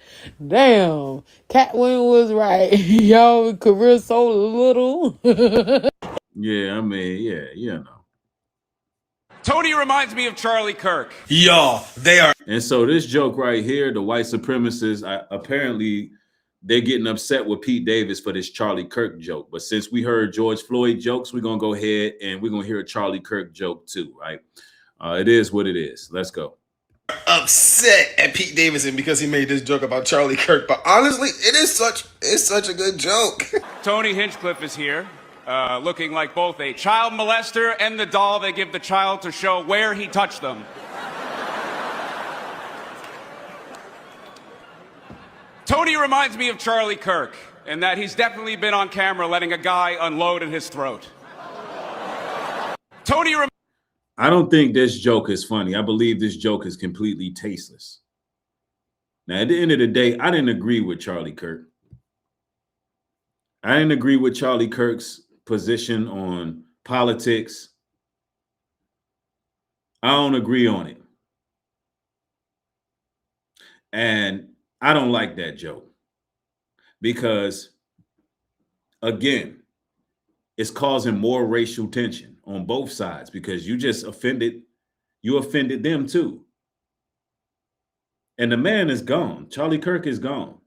Damn, Catwin was right. Y'all career so little. Yeah, I mean, yeah, you know. Tony reminds me of Charlie Kirk. Y'all, they are. And so this joke right here, the white supremacists, apparently they're getting upset with Pete Davis for this Charlie Kirk joke. But since we heard George Floyd jokes, we're going to go ahead and we're going to hear a Charlie Kirk joke too, right? It is what it is. Let's go. Upset at Pete Davidson because he made this joke about Charlie Kirk. But honestly, it's such a good joke. Tony Hinchcliffe is here, looking like both a child molester and the doll they give the child to show where he touched them. Tony reminds me of Charlie Kirk, in that he's definitely been on camera letting a guy unload in his throat. I don't think this joke is funny. I believe this joke is completely tasteless. Now, at the end of the day, I didn't agree with Charlie Kirk. I didn't agree with Charlie Kirk's position on politics. I don't agree on it. And I don't like that joke because, again, it's causing more racial tension on both sides because you offended them too. And the man is gone. Charlie Kirk is gone.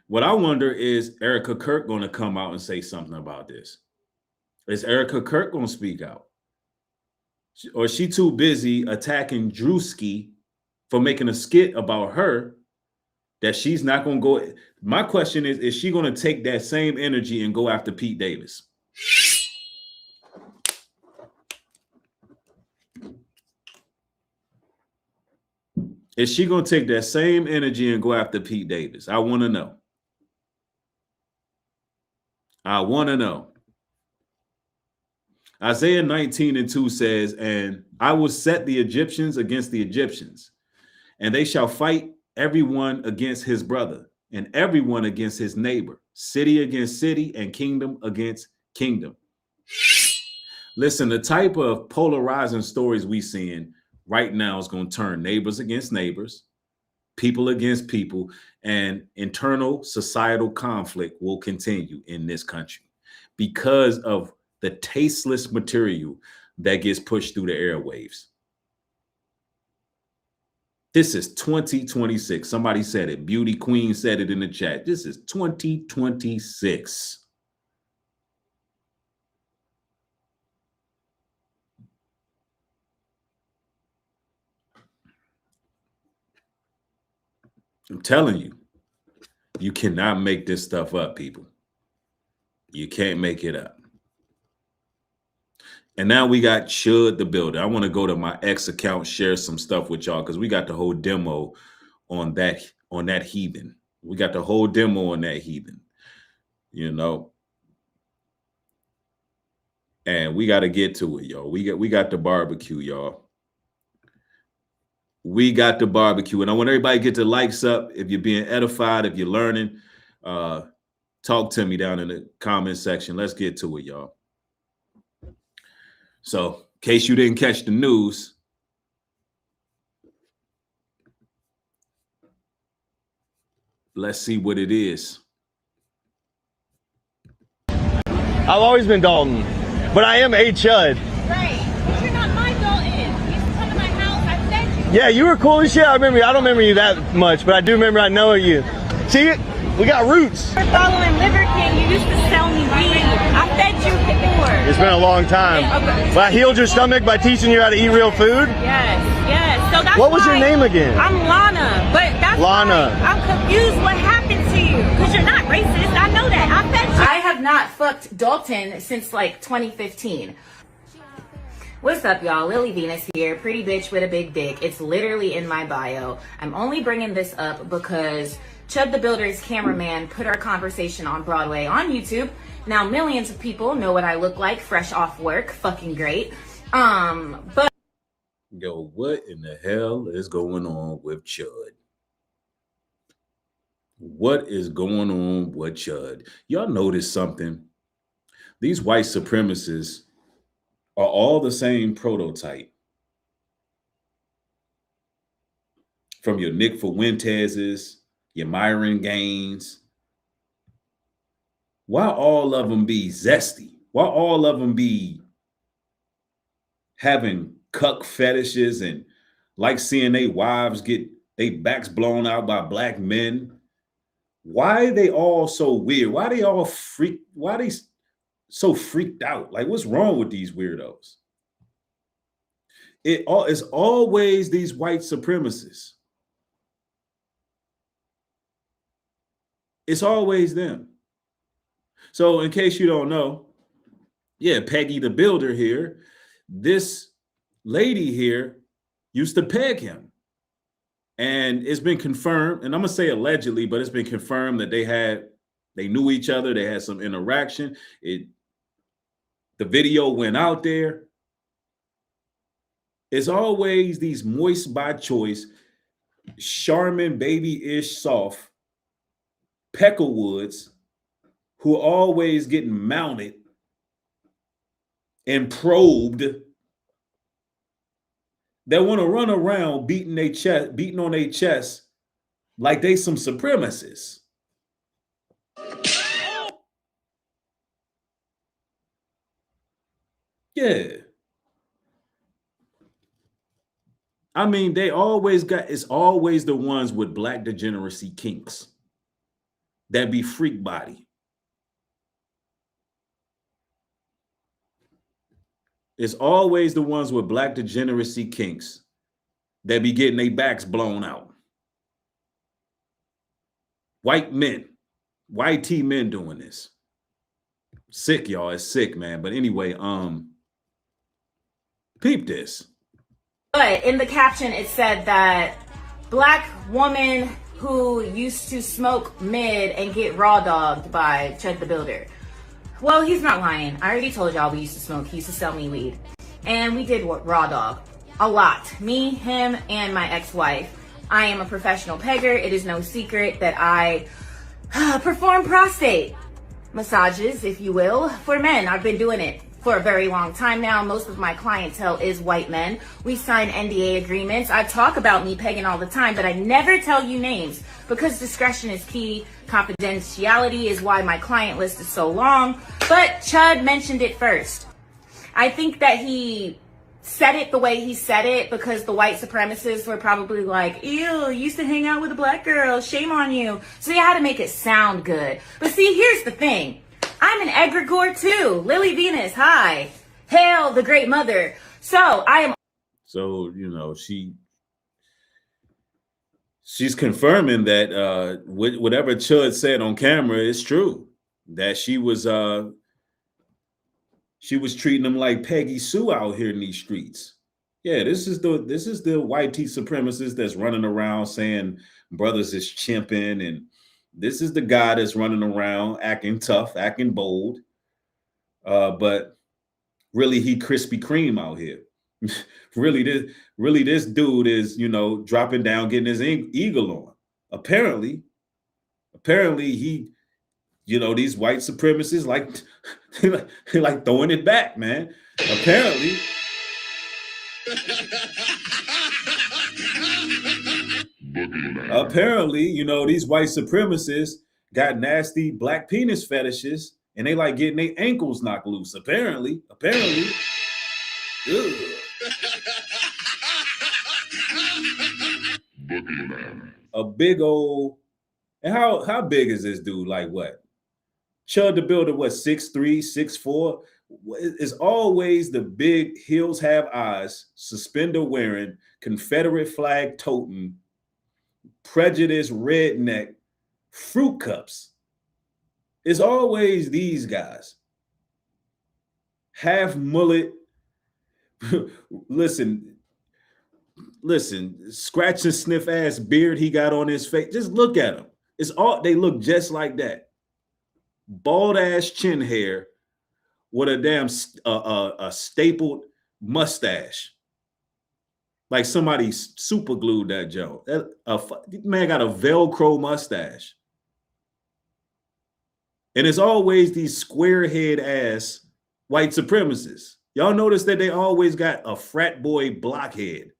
What I wonder is Erica Kirk going to come out and say something about this? Is Erica Kirk going to speak out? Or is she too busy attacking Drewski for making a skit about her that she's not going to go? My question is she going to take that same energy and go after Pete Davis? Is she going to take that same energy and go after Pete Davis? I want to know. I want to know. Isaiah 19:2 says, and I will set the Egyptians against the Egyptians, and they shall fight everyone against his brother, and everyone against his neighbor, city against city, and kingdom against kingdom. Listen, the type of polarizing stories we seeing right now is going to turn neighbors against neighbors, people against people, and internal societal conflict will continue in this country because of the tasteless material that gets pushed through the airwaves. This is 2026. Somebody said it. Beauty Queen said it in the chat. This is 2026. I'm telling you, you cannot make this stuff up, people. You can't make it up. And now we got Chud the Builder. I want to go to my X account, share some stuff with y'all because we got the whole demo on that heathen. We got the whole demo on that heathen, you know. And we got to get to it, y'all. We got the barbecue, y'all. We got the barbecue. And I want everybody to get the likes up. If you're being edified, if you're learning, talk to me down in the comment section. Let's get to it, y'all. So, in case you didn't catch the news, let's see what it is. I've always been Dalton, but I am a Chud. Right. But you're not my Dalton. You used to come to my house. I fed you. Yeah, you were cool as shit. I don't remember you that much, but I do remember I know you. See, we got roots. You were following Liver King. You used to sell me weed. I fed you before. It's been a long time. Okay. But I healed your stomach by teaching you how to eat real food. Yes, yes. So that's What was your why name again? I'm Lana, but that's Lana. why I'm confused what happened to you. Because you're not racist. I know that. I fed you. I have not fucked Dalton since like 2015. What's up, y'all? Lily Venus here, pretty bitch with a big dick. It's literally in my bio. I'm only bringing this up because Chud the Builder's cameraman put our conversation on Broadway on YouTube. Now millions of people know what I look like fresh off work. Fucking great. But Yo, what in the hell is going on with Chud? What is going on with Chud? Y'all notice something? These white supremacists are all the same prototype. From your Nick Fuentes's, your Myron Gaines. Why all of them be zesty? Why all of them be having cuck fetishes and like seeing their wives get their backs blown out by black men? Why are they all so weird? Why are they all freaked? Why are they so freaked out? Like, what's wrong with these weirdos? It's always these white supremacists. It's always them. So in case you don't know, yeah, Peggy the Builder here, this lady here used to peg him. And it's been confirmed, and I'm going to say allegedly, but it's been confirmed that they knew each other. They had some interaction. The video went out there. It's always these moist by choice, Charmin baby-ish soft Peckerwoods who are always getting mounted and probed that want to run around beating on their chest like they some supremacists. Yeah. I mean, it's always the ones with black degeneracy kinks that be freak body. It's always the ones with black degeneracy kinks that be getting their backs blown out. White men, white T men doing this. Sick, y'all. It's sick, man. But anyway, peep this. But in the caption, it said that black woman who used to smoke mid and get raw dogged by Chud the Builder. Well, he's not lying. I already told y'all we used to smoke. He used to sell me weed. And we did raw dog. A lot. Me, him, and my ex-wife. I am a professional pegger. It is no secret that I perform prostate massages, if you will, for men. I've been doing it for a very long time now. Most of my clientele is white men. We sign NDA agreements. I talk about me pegging all the time, but I never tell you names because discretion is key. Confidentiality is why my client list is so long. But Chud mentioned it first. I think that he said it the way he said it because the white supremacists were probably like, ew, you used to hang out with a black girl, shame on you. So they had to make it sound good. But see, here's the thing. I'm an egregore too. Lily Venus, hi. Hail the great mother. So you know, she's confirming that whatever Chud said on camera is true. That she was treating them like Peggy Sue out here in these streets. Yeah, this is the white tea supremacist that's running around saying brothers is chimping, and this is the guy that's running around acting tough, acting bold. But really, he Krispy Kreme out here. really, this dude is, dropping down, getting his eagle on. Apparently he, these white supremacists like throwing it back, man. Apparently, these white supremacists got nasty black penis fetishes and they like getting their ankles knocked loose. Apparently. A big old, and how big is this dude? Like what? Chud the Builder, what, 6'3", 6'4"? It's always the big heels have eyes, suspender wearing, Confederate flag toting, prejudice redneck, fruit cups. It's always these guys. Half mullet. Listen, scratch and sniff ass beard he got on his face. Just look at him. It's all, they look just like that. Bald ass chin hair with a damn a stapled mustache, like somebody super glued that joke. Man got a Velcro mustache, and it's always these square head ass white supremacists. Y'all notice that they always got a frat boy blockhead,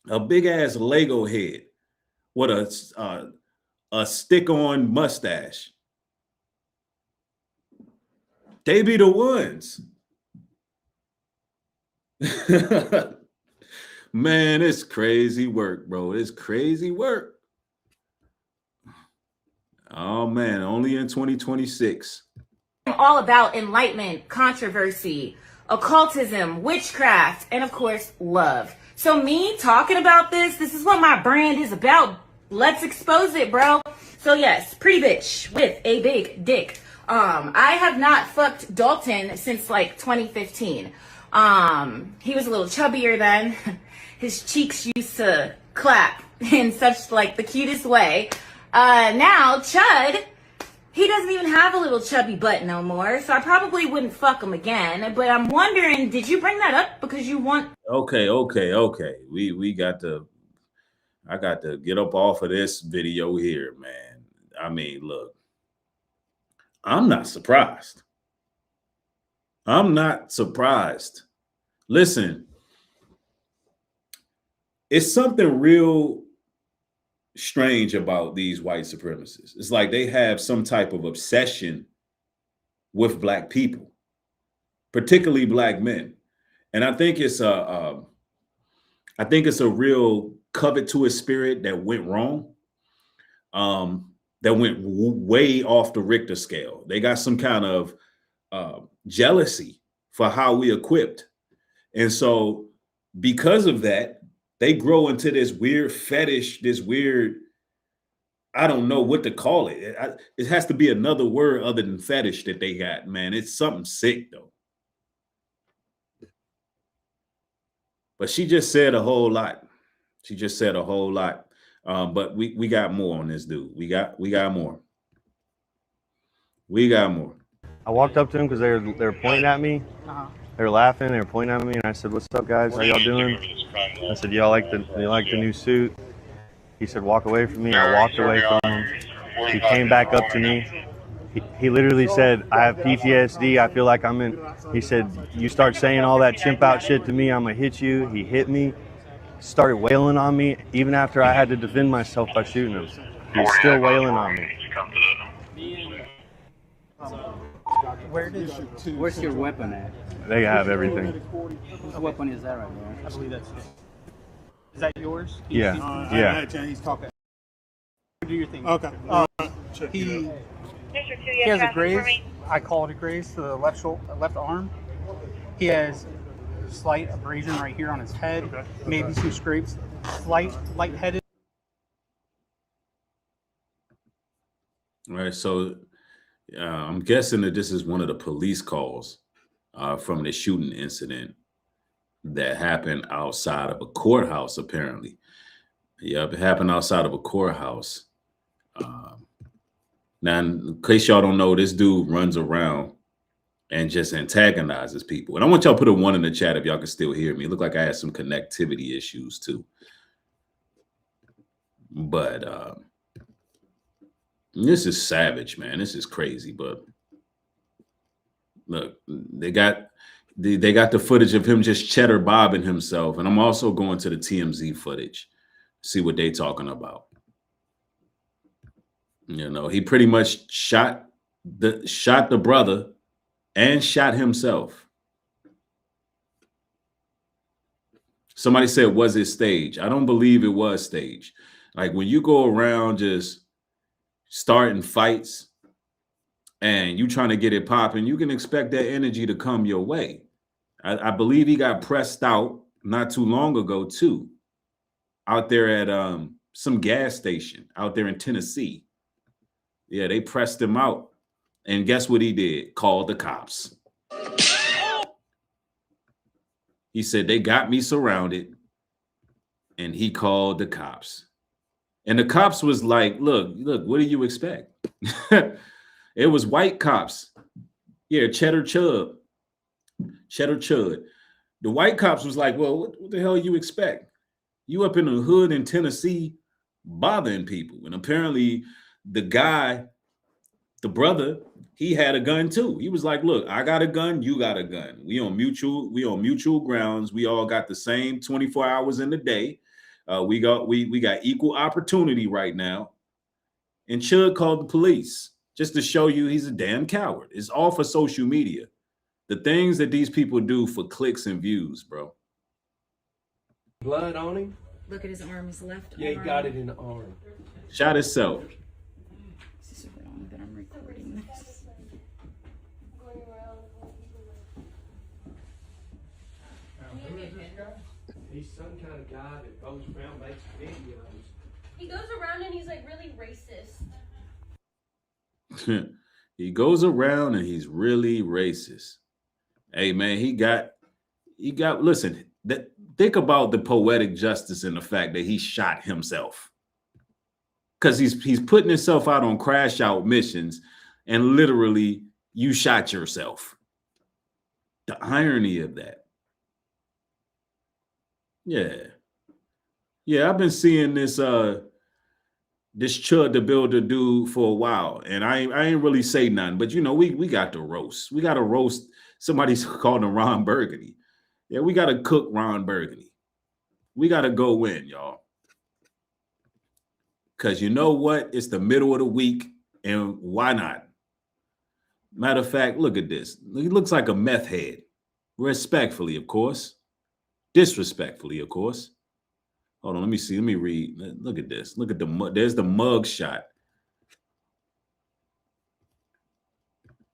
a big ass Lego head with a stick-on mustache. They be the ones. Man, it's crazy work, bro. It's crazy work. Oh, man, only in 2026. I'm all about enlightenment, controversy, occultism, witchcraft, and of course, love. So me talking about this is what my brand is about. Let's expose it, bro. So yes, pretty bitch with a big dick. I have not fucked Dalton since like 2015. He was a little chubbier then. His cheeks used to clap in such like the cutest way. Now Chud, he doesn't even have a little chubby butt no more, so I probably wouldn't fuck him again. But I'm wondering, did you bring that up because you want? Okay. We got to. I got to get up off of this video here, man. I mean, look, I'm not surprised. I'm not surprised. Listen, it's something real strange about these white supremacists. It's like they have some type of obsession with black people, particularly black men. And I think it's a real covetous spirit that went wrong, that went way off the Richter scale. They got some kind of jealousy for how we equipped. And so because of that, they grow into this weird fetish, this weird, I don't know what to call it. It has to be another word other than fetish that they got, man. It's something sick though. But she just said a whole lot. But we got more on this dude. We got more. I walked up to him because they were pointing at me. They were laughing. They were pointing at me, and I said, "What's up, guys? How y'all doing?" I said, "Y'all like the new suit?" He said, "Walk away from me." I walked away from him. He came back up to me. He literally said, "I have PTSD. I feel like I'm in." He said, "You start saying all that chimp out shit to me, I'm gonna hit you." He hit me, started wailing on me, even after I had to defend myself by shooting him. He was still wailing on me. Where's your weapon at? They have everything. Whose weapon is that right now? I believe that's it. Is that yours? Yeah. Yeah. He's talking. Do your thing. Okay. He has a graze. I call it a graze to the left arm. He has slight abrasion right here on his head. Okay. Maybe some scrapes. Lightheaded. All right. So I'm guessing that this is one of the police calls from the shooting incident that happened outside of a courthouse, apparently. Yep, it happened outside of a courthouse. Now, in case y'all don't know, this dude runs around and just antagonizes people. And I want y'all to put a 1 in the chat if y'all can still hear me. It looked like I had some connectivity issues too. But this is savage, man. This is crazy. But look, they got the footage of him just cheddar bobbing himself. And I'm also going to the TMZ footage, see what they talking about. You know, he pretty much shot the brother and shot himself. Somebody said, was it staged? I don't believe it was staged. Like when you go around just starting fights and you trying to get it popping, you can expect that energy to come your way. I believe he got pressed out not too long ago too, out there at some gas station out there in Tennessee. Yeah, they pressed him out. And guess what he did? Called the cops. He said, they got me surrounded. And he called the cops. And the cops was like, look, what do you expect? It was white cops. Yeah, Cheddar Chud. The white cops was like, well, what the hell you expect? You up in the hood in Tennessee bothering people. And apparently the guy, the brother, he had a gun too. He was like, look, I got a gun, you got a gun. We on mutual grounds. We all got the same 24 hours in the day. We got equal opportunity right now. And Chud called the police just to show you he's a damn coward. It's all for social media. The things that these people do for clicks and views, bro. Blood on him? Look at his arm, his left arm. Yeah, he got it in the arm. Shot himself. This is wrong that I'm recording this. He's some kind of guy that goes around, makes videos. He goes around and he's like really racist. He goes around and he's really racist. Hey man, he got listen, think about the poetic justice in the fact that he shot himself. Because he's putting himself out on crash out missions and literally you shot yourself. The irony of that. Yeah, I've been seeing this this Chud the Builder dude for a while, and I ain't really say nothing, but you know, we got to roast. We got to roast. Somebody's called him Ron Burgundy. Yeah, we got to cook Ron Burgundy. We got to go in, y'all. Because you know what? It's the middle of the week, and why not? Matter of fact, look at this. He looks like a meth head. Respectfully, of course. Disrespectfully, of course. Hold on, let me see. Let me read. Look at this. Look at there's the mug shot.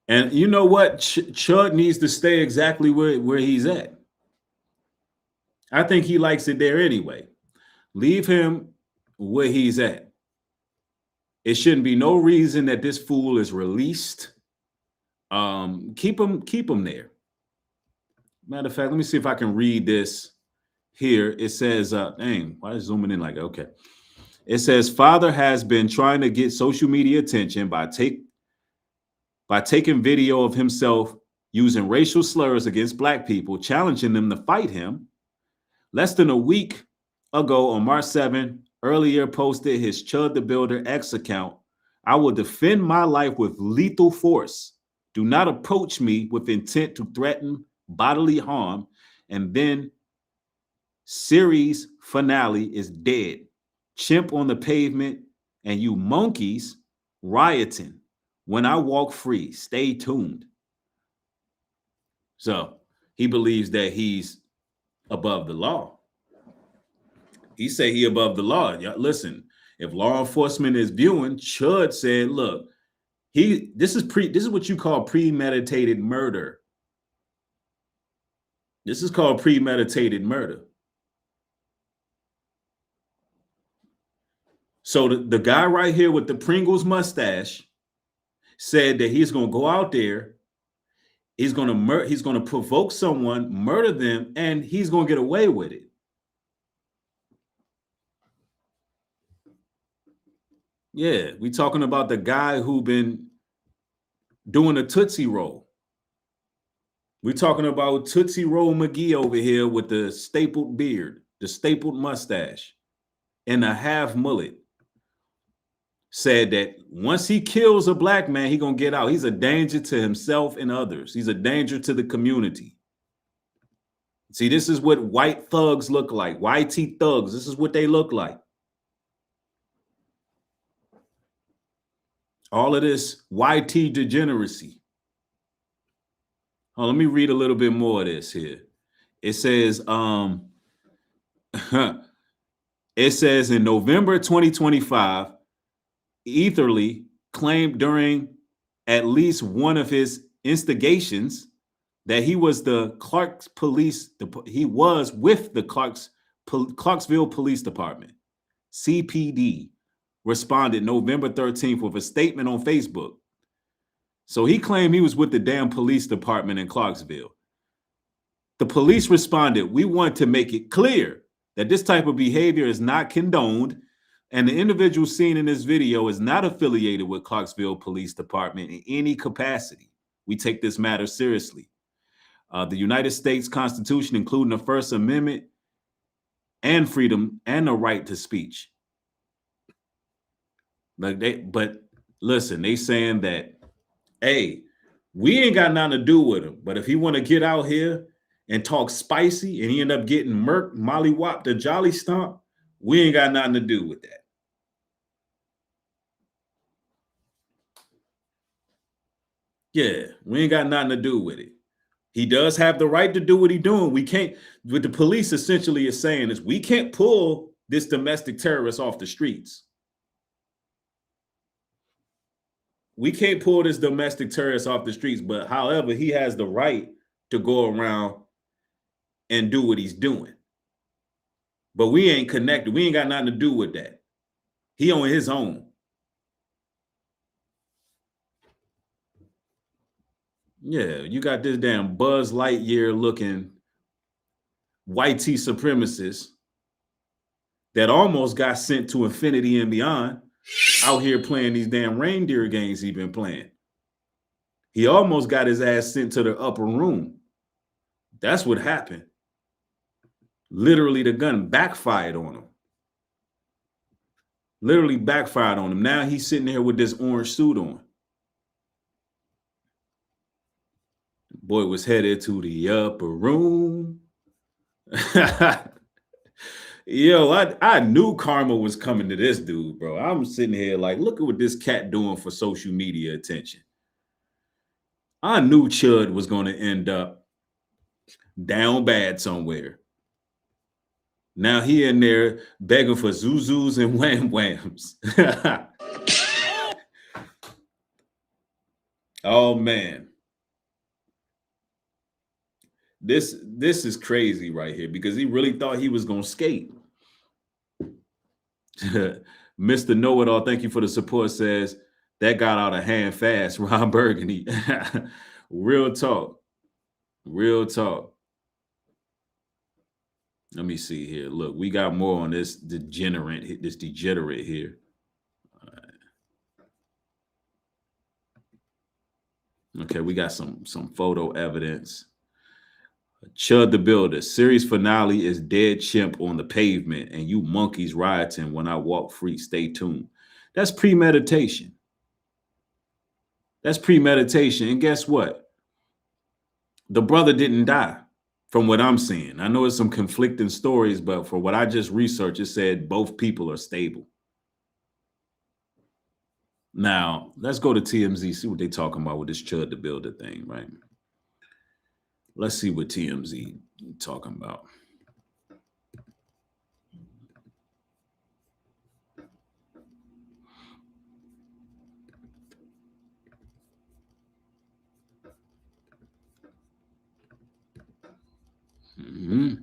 And you know what? Chud needs to stay exactly where he's at. I think he likes it there anyway. Leave him where he's at. It shouldn't be no reason that this fool is released. Keep him there. Matter of fact, let me see if I can read this here. It says, dang, why is it zooming in like that? Okay. It says, father has been trying to get social media attention by taking video of himself using racial slurs against black people, challenging them to fight him. Less than a week ago on March 7, earlier posted his Chud the Builder X account. I will defend my life with lethal force. Do not approach me with intent to threaten bodily harm. And then series finale is dead. Chimp on the pavement and you monkeys rioting. When I walk free, stay tuned. So he believes that he's above the law. He say he above the law. Listen, if law enforcement is viewing, Chud said, look, this is what you call premeditated murder. This is called premeditated murder. So the guy right here with the Pringles mustache said that he's going to go out there, he's going to provoke someone, murder them, and he's going to get away with it. Yeah, we talking about the guy who been doing a Tootsie Roll. We're talking about Tootsie Roll McGee over here with the stapled beard, the stapled mustache, and a half mullet. Said that once he kills a black man, he's going to get out. He's a danger to himself and others. He's a danger to the community. See, this is what white thugs look like. YT thugs. This is what they look like. All of this YT degeneracy. Oh, let me read a little bit more of this here. It says, It says in November 2025, Etherly claimed during at least one of his instigations that he was the Clark's police. He was with the Clarksville Police Department. CPD responded November 13th with a statement on Facebook. So he claimed he was with the damn police department in Clarksville. The police responded, "We want to make it clear that this type of behavior is not condoned, and the individual seen in this video is not affiliated with Clarksville Police Department in any capacity. We take this matter seriously. The United States Constitution, including the First Amendment and freedom and the right to speech." But listen, they saying that, hey, we ain't got nothing to do with him. But if he want to get out here and talk spicy and he end up getting murked, mollywopped, a jolly stomp, we ain't got nothing to do with that. Yeah, we ain't got nothing to do with it. He does have the right to do what he's doing. We can't, what the police essentially is saying is we can't pull this domestic terrorist off the streets. We can't pull this domestic terrorist off the streets, but however, he has the right to go around and do what he's doing. But we ain't connected. We ain't got nothing to do with that. He on his own. Yeah, you got this damn Buzz Lightyear looking white tee supremacist that almost got sent to infinity and beyond out here playing these damn reindeer games he been playing. He almost got his ass sent to the upper room. That's what happened. Literally, the gun backfired on him. Literally backfired on him. Now he's sitting here with this orange suit on. Boy was headed to the upper room. Yo, I knew karma was coming to this dude, bro. I'm sitting here like, look at what this cat doing for social media attention. I knew Chud was going to end up down bad somewhere. Now he in there begging for zuzus and wham whams. Oh man. This is crazy right here because he really thought he was going to skate. Mr. Know-It-All, thank you for the support, says that got out of hand fast. Ron Burgundy. Real talk. Real talk. Let me see here. Look, we got more on this degenerate here. All right. Okay, we got some photo evidence. Chud the Builder, series finale is dead chimp on the pavement and you monkeys rioting when I walk free. Stay tuned. That's premeditation. That's premeditation. And guess what? The brother didn't die from what I'm seeing. I know it's some conflicting stories, but for what I just researched, it said both people are stable. Now, let's go to TMZ, see what they're talking about with this Chud the Builder thing, right? Let's see what TMZ talking about. Mm-hmm.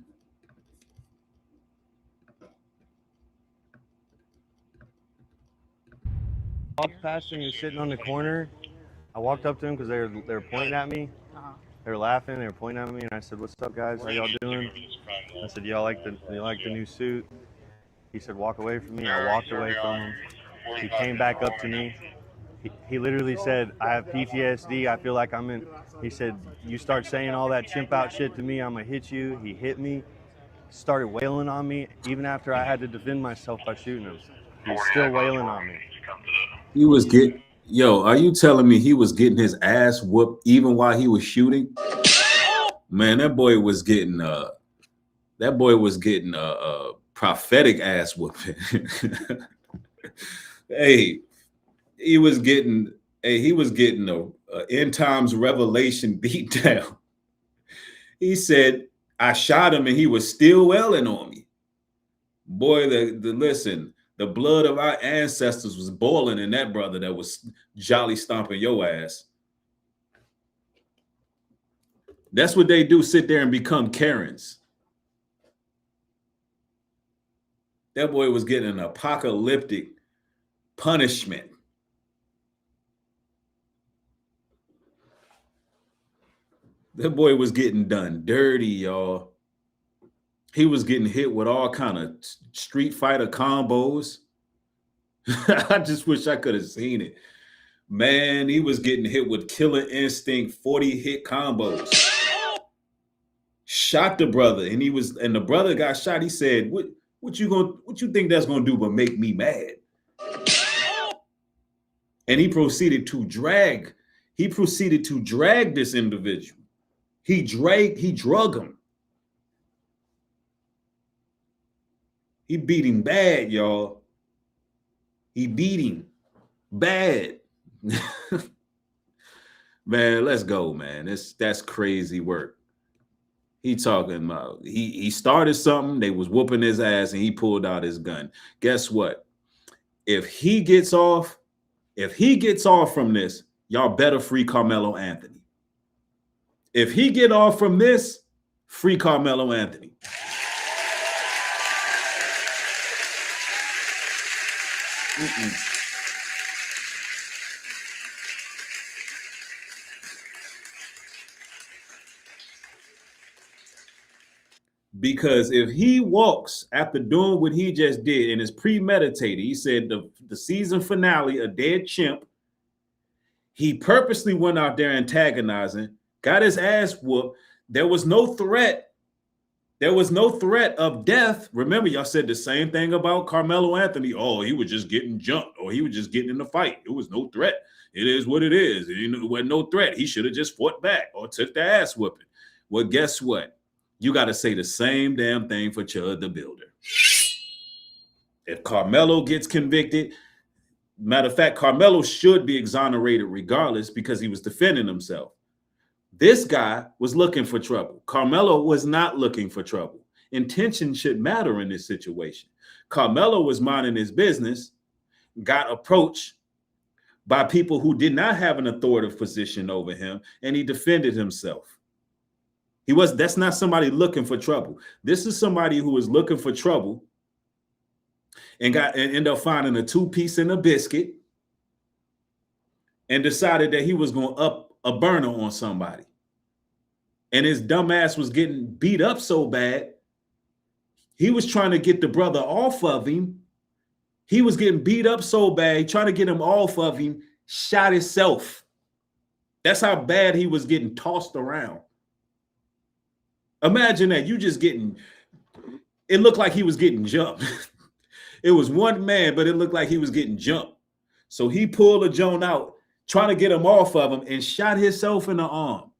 Walked past him, he was sitting on the corner. I walked up to him because they were pointing at me. They were laughing, they were pointing at me, and I said, "What's up, guys? How y'all doing?" I said, "Y'all like the new suit?" He said, "Walk away from me." I walked away from him. He came back up to me. He literally said, "I have PTSD. I feel like I'm in." He said, "You start saying all that chimp out shit to me, I'm gonna hit you." He hit me, started wailing on me, even after I had to defend myself by shooting him. He was still wailing on me. He was getting. Yo, are you telling me he was getting his ass whooped even while he was shooting? Man, that boy was getting a prophetic ass whooping. Hey, he was getting a end times revelation beat down. He said, "I shot him and he was still wailing on me." Boy, listen, the blood of our ancestors was boiling in that brother that was jolly stomping your ass. That's what they do, sit there and become Karens. That boy was getting an apocalyptic punishment. That boy was getting done dirty, y'all. He was getting hit with all kind of Street Fighter combos. I just wish I could have seen it. Man, he was getting hit with Killer Instinct 40 hit combos. Shot the brother, and the brother got shot. He said, what you think that's gonna do but make me mad? And he proceeded to drag this individual. He drug him. He beat him bad, y'all. He beat him bad. Man, let's go, man. That's crazy work. He talking about he started something, they was whooping his ass, and he pulled out his gun. Guess what? If he gets off from this, y'all better free Carmelo Anthony. If he get off from this, free Carmelo Anthony. Because if he walks after doing what he just did and is premeditated, he said the season finale, a dead chimp, he purposely went out there antagonizing, got his ass whooped. There was no threat. There was no threat of death. Remember, y'all said the same thing about Carmelo Anthony. Oh, he was just getting jumped, or he was just getting in a fight. It was no threat. It is what it is. It wasn't no threat. He should have just fought back or took the ass whooping. Well, guess what? You got to say the same damn thing for Chud the Builder. If Carmelo gets convicted, matter of fact, Carmelo should be exonerated regardless because he was defending himself. This guy was looking for trouble. Carmelo was not looking for trouble. Intention should matter in this situation. Carmelo was minding his business, got approached by people who did not have an authoritative position over him, and he defended himself. That's not somebody looking for trouble. This is somebody who was looking for trouble and ended up finding a 2-piece and a biscuit and decided that he was going to up a burner on somebody. And his dumb ass was getting beat up so bad, he was trying to get the brother off of him. He was getting beat up so bad, trying to get him off of him, shot himself. That's how bad he was getting tossed around. Imagine that, it looked like he was getting jumped. It was one man, but it looked like he was getting jumped. So he pulled a joint out, trying to get him off of him, and shot himself in the arm.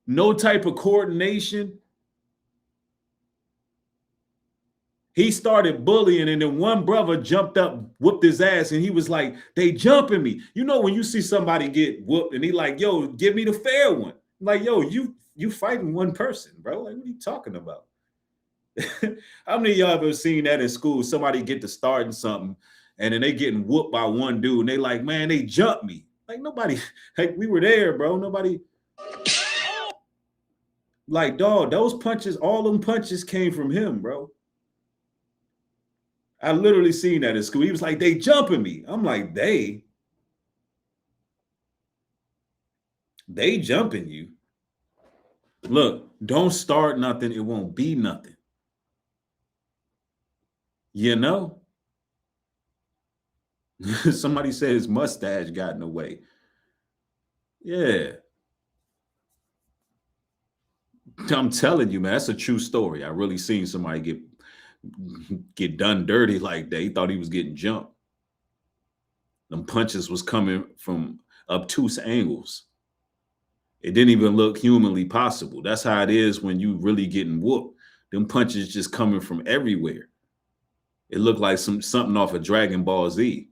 No type of coordination. He started bullying, and then one brother jumped up, whooped his ass, and he was like, they jumping me. You know, when you see somebody get whooped and he like, yo, give me the fair one. I'm like, yo, you fighting one person, bro. Like, what are you talking about? How many of y'all ever seen that in school? Somebody get to starting something, and then they getting whooped by one dude, and they like, man, they jumped me. Like, nobody, like, we were there, bro. Nobody. Like, dog, those punches, all them punches came from him, bro. I literally seen that in school. He was like, they jumping me. I'm like, they jumping you. Look, don't start nothing. It won't be nothing. You know? Somebody said his mustache got in the way. Yeah. I'm telling you, man, that's a true story. I really seen somebody get done dirty like that. He thought he was getting jumped. Them punches was coming from obtuse angles. It didn't even look humanly possible. That's how it is when you really getting whooped. Them punches just coming from everywhere. It looked like something off of Dragon Ball Z.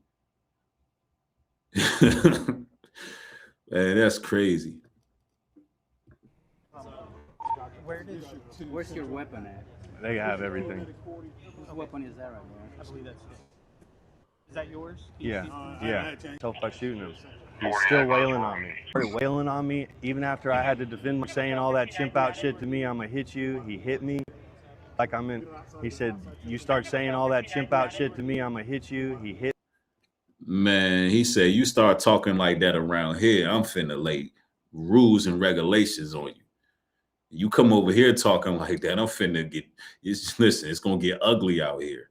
Man, that's crazy. Where's your weapon at? They have everything. What one is that right there? I believe that's it. Is that yours? Yeah, yeah. Self by shooting him. He's still wailing on me. Started wailing on me even after I had to defend him, saying all that chimp out shit to me. I'm gonna hit you. He hit me. Like I'm in. He said, "You start saying all that chimp out shit to me, I'm gonna hit you." He hit. Man, he said, you start talking like that around here, I'm finna lay rules and regulations on you. You come over here talking like that, I'm finna get, listen, it's gonna get ugly out here.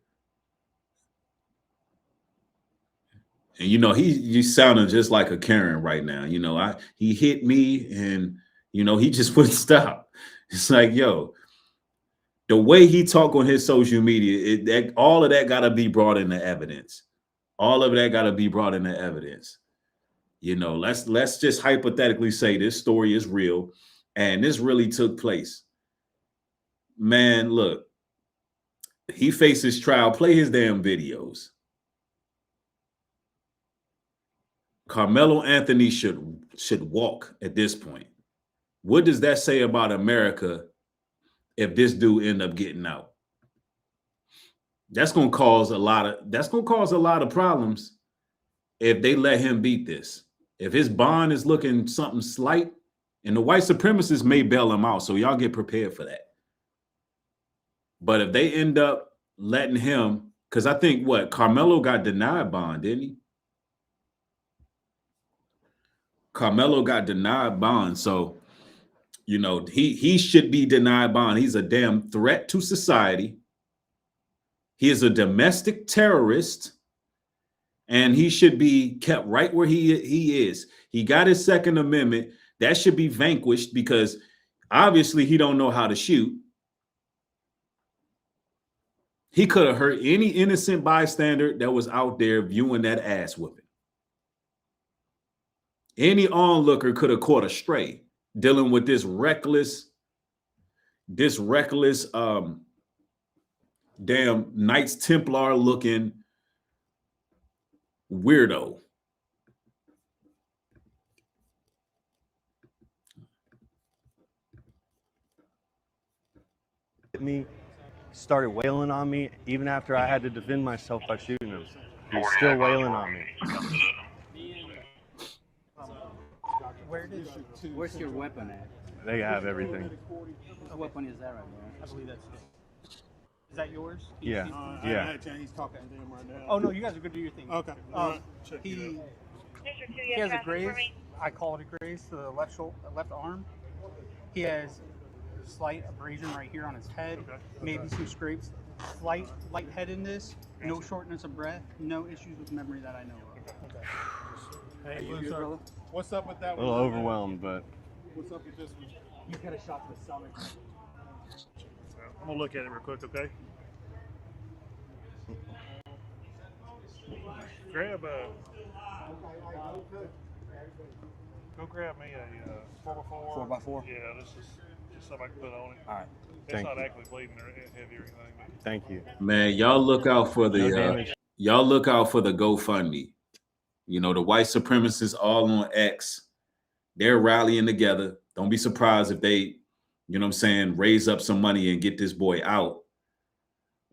And you know, he sounding just like a Karen right now. You know, he hit me and you know, he just wouldn't stop. It's like, yo, the way he talk on his social media, all of that gotta be brought into evidence. All of that got to be brought into evidence. You know, let's just hypothetically say this story is real and this really took place. Man, look, he faces trial. Play his damn videos. Carmelo Anthony should walk at this point. What does that say about America if this dude end up getting out? That's gonna cause a lot of problems if they let him beat this. If his bond is looking something slight, and the white supremacists may bail him out, so y'all get prepared for that. But if they end up letting him, because I think Carmelo got denied bond, didn't he? Carmelo got denied bond, so you know he should be denied bond. He's a damn threat to society. He is a domestic terrorist, and he should be kept right where he is. He got his Second Amendment. That should be vanquished because obviously he don't know how to shoot. He could have hurt any innocent bystander that was out there viewing that ass whooping. Any onlooker could have caught a stray dealing with this reckless damn Knights Templar looking weirdo. Hit me, started wailing on me even after I had to defend myself by shooting him. He's still wailing on me. Where's your weapon at? They have everything. What one is that right there? I believe that's it. Is that yours? Yeah, yeah. He's talking to him right now. Oh no, you guys are good to do your thing. Okay. He has a graze. I call it a graze to the left arm. He has slight abrasion right here on his head. Okay. Maybe some scrapes. Slight lightheadedness. No shortness of breath. No issues with memory that I know of. Okay. Hey, Blue Sir, what's up with that one? A little overwhelmed, but. What's up with this one? You got a shot to the stomach. I'm gonna look at it real quick, okay? Go grab me a 4x4. 4x4? Yeah, this is just something I can put on it. All right. It's not actually bleeding or heavy or anything. But... Thank you. Man, y'all look out for the GoFundMe. You know, the white supremacists all on X. They're rallying together. Don't be surprised if they, you know what I'm saying, raise up some money and get this boy out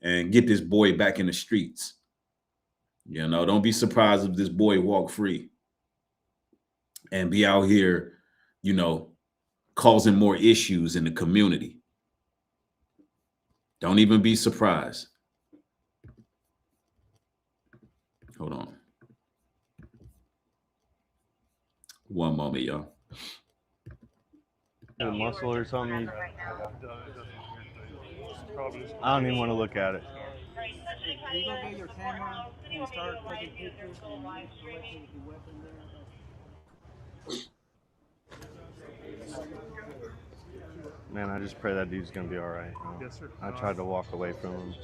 and get this boy back in the streets. You know, don't be surprised if this boy walk free and be out here, you know, causing more issues in the community. Don't even be surprised. Hold on. One moment, y'all. A muscle or something? I don't even want to look at it. You go get your camera and start taking pictures and collecting the weapon there. Man, I just pray that dude's gonna be all right. Yes, sir. I tried to walk away from him.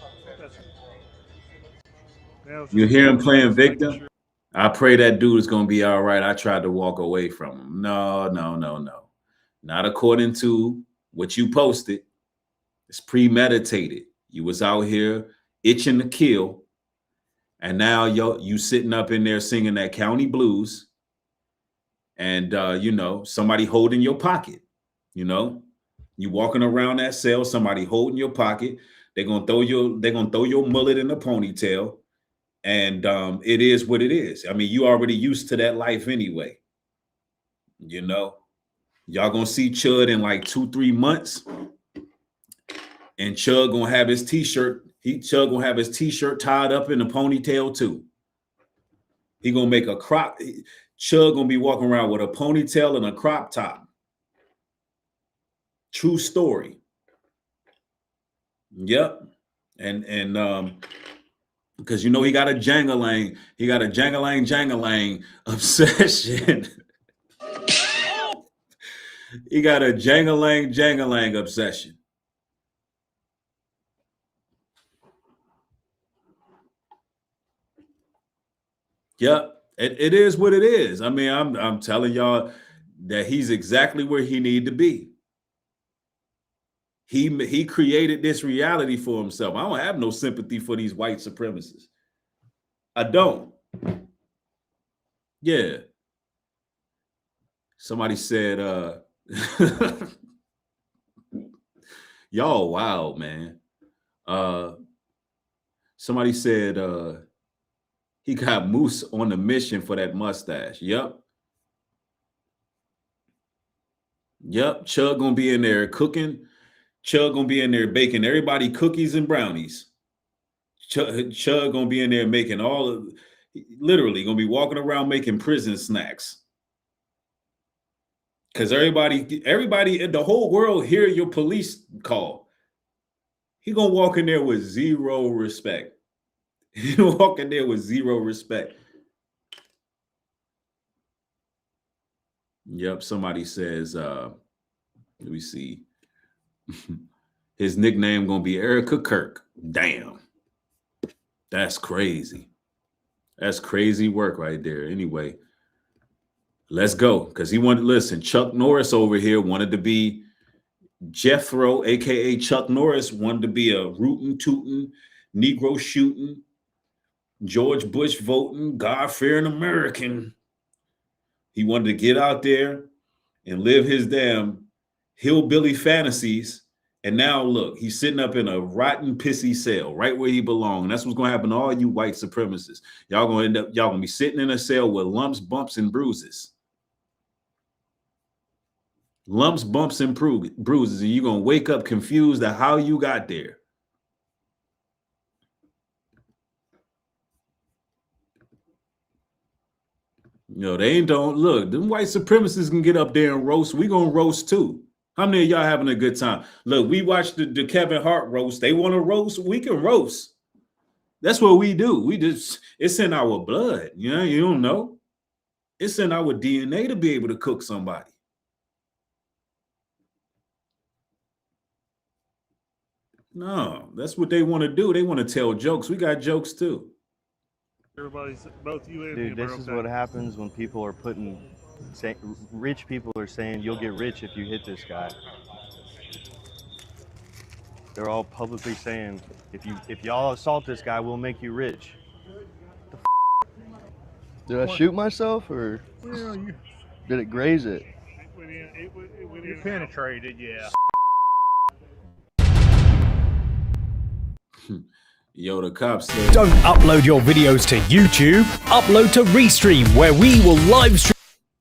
You hear him playing victim? I pray that dude is gonna be all right. I tried to walk away from him. No. Not according to what you posted. It's premeditated. You was out here itching to kill, and now you sitting up in there singing that county blues, and you know, somebody holding your pocket. You know, you walking around that cell, somebody holding your pocket. They're gonna throw your mullet in a ponytail, and it is what it is. I mean, you already used to that life anyway. You know, y'all gonna see Chud in like 2-3 months, and Chud gonna have his t-shirt. Chud gonna have his t-shirt tied up in a ponytail too. He gonna make a crop. Chud gonna be walking around with a ponytail and a crop top. True story. Yep. And because you know he got a jangalang obsession. He got a jangalang obsession. Yep. It is what it is. I mean, I'm telling y'all that he's exactly where he need to be. He created this reality for himself. I don't have no sympathy for these white supremacists. I don't. Yeah. Somebody said, y'all wild, man. Somebody said he got Moose on the mission for that mustache. Yep. Chud gonna be in there cooking. Chud gonna be in there baking everybody cookies and brownies. Chud gonna be in there making literally gonna be walking around making prison snacks. Because everybody, the whole world hear your police call. He gonna walk in there with zero respect. He gonna walk in there with zero respect. Yep, somebody says, let me see. His nickname gonna be Erica Kirk. Damn. That's crazy. That's crazy work right there. Anyway, let's go. Because he wanted, listen, Chuck Norris over here wanted to be Jethro, aka Chuck Norris, wanted to be a rootin' tootin', Negro shooting, George Bush voting, God-fearing American. He wanted to get out there and live his damn hillbilly fantasies. And now look, he's sitting up in a rotten, pissy cell right where he belongs. And that's what's going to happen to all you white supremacists. Y'all going to be sitting in a cell with lumps, bumps, and bruises. Lumps, bumps, and bruises. And you're going to wake up confused at how you got there. You know, they don't look. Them white supremacists can get up there and roast. We gonna roast too. How many of y'all having a good time? Look, we watched the Kevin Hart roast. They want to roast. We can roast. That's what we do. It's in our blood. You know, you don't know. It's in our DNA to be able to cook somebody. No, that's what they want to do. They want to tell jokes. We got jokes too. Everybody's, both you and Dude, me, this is what happens when people are rich people are saying you'll get rich if you hit this guy. They're all publicly saying if y'all assault this guy, we'll make you rich. Did I shoot myself or did it graze it? You penetrated, yeah. Yo, the cops said, don't upload your videos to YouTube, upload to Restream, where we will live stream.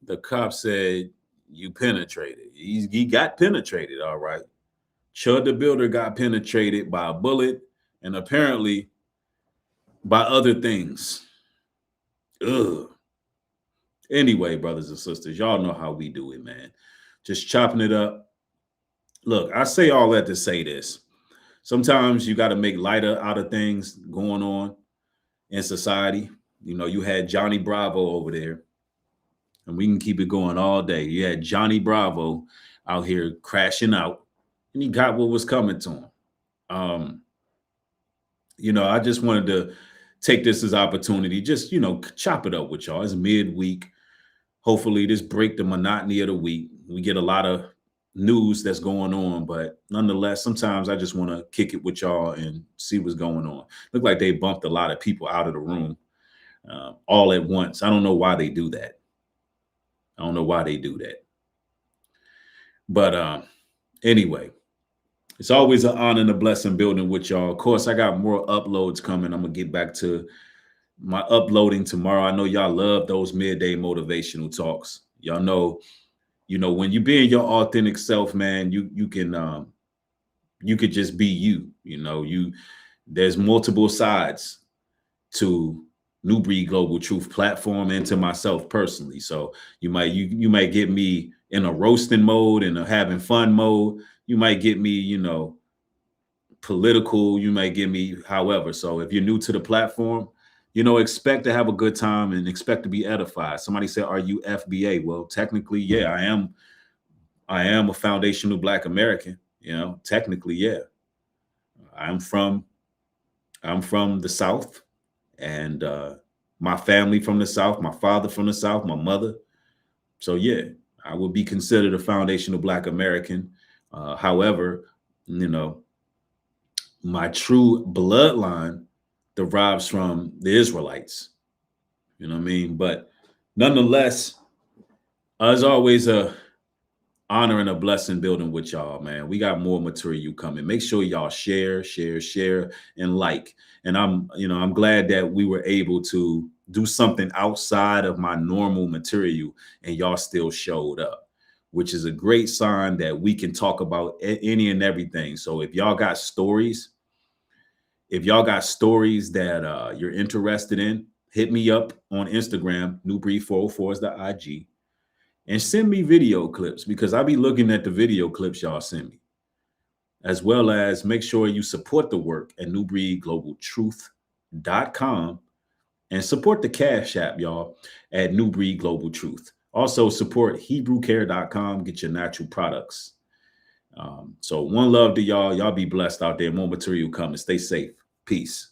The cop said you penetrated. He got penetrated, all right. Chud the Builder got penetrated by a bullet and apparently by other things. Ugh. Anyway, brothers and sisters, y'all know how we do it, man. Just chopping it up. Look, I say all that to say this. Sometimes you got to make lighter out of things going on in society. You know, you had Johnny Bravo over there, and we can keep it going all day. You had Johnny Bravo out here crashing out, and he got what was coming to him. You know, I just wanted to take this as opportunity, just, you know, chop it up with y'all. It's midweek. Hopefully this break the monotony of the week. We get a lot of news that's going on, but nonetheless, sometimes I just want to kick it with y'all and see what's going on. Look like they bumped a lot of people out of the room all at once. I don't know why they do that. But anyway, It's always an honor and a blessing building with y'all. Of course, I got more uploads coming. I'm gonna get back to my uploading tomorrow. I know y'all love those midday motivational talks. Y'all know, when you being your authentic self, man, you could just be you. There's multiple sides to Nubreed Global Truth platform and to myself personally. So you might get me in a roasting mode and a having fun mode. You might get me, political. You might get me however. So if you're new to the platform, expect to have a good time and expect to be edified. Somebody said, "Are you FBA?" Well, technically, yeah, I am. I am a foundational Black American. Technically, yeah. I'm from the South, and my family from the South, my father from the South, my mother. So yeah, I would be considered a foundational Black American. However, my true bloodline derives from the Israelites. You know what I mean? But nonetheless, as always, a honor and a blessing building with y'all, man. We got more material coming. Make sure y'all share, and like. And I'm glad that we were able to do something outside of my normal material and y'all still showed up, which is a great sign that we can talk about any and everything. So if y'all got stories, that you're interested in, hit me up on Instagram. Nubreed404 is the IG. And send me video clips, because I'll be looking at the video clips y'all send me. As well as make sure you support the work at nubreedglobaltruth.com and support the Cashapp, y'all, at Nubreed Global Truth. Also support HebrewCare.com, get your natural products. So one love to y'all. Y'all be blessed out there. More material coming. Stay safe. Peace.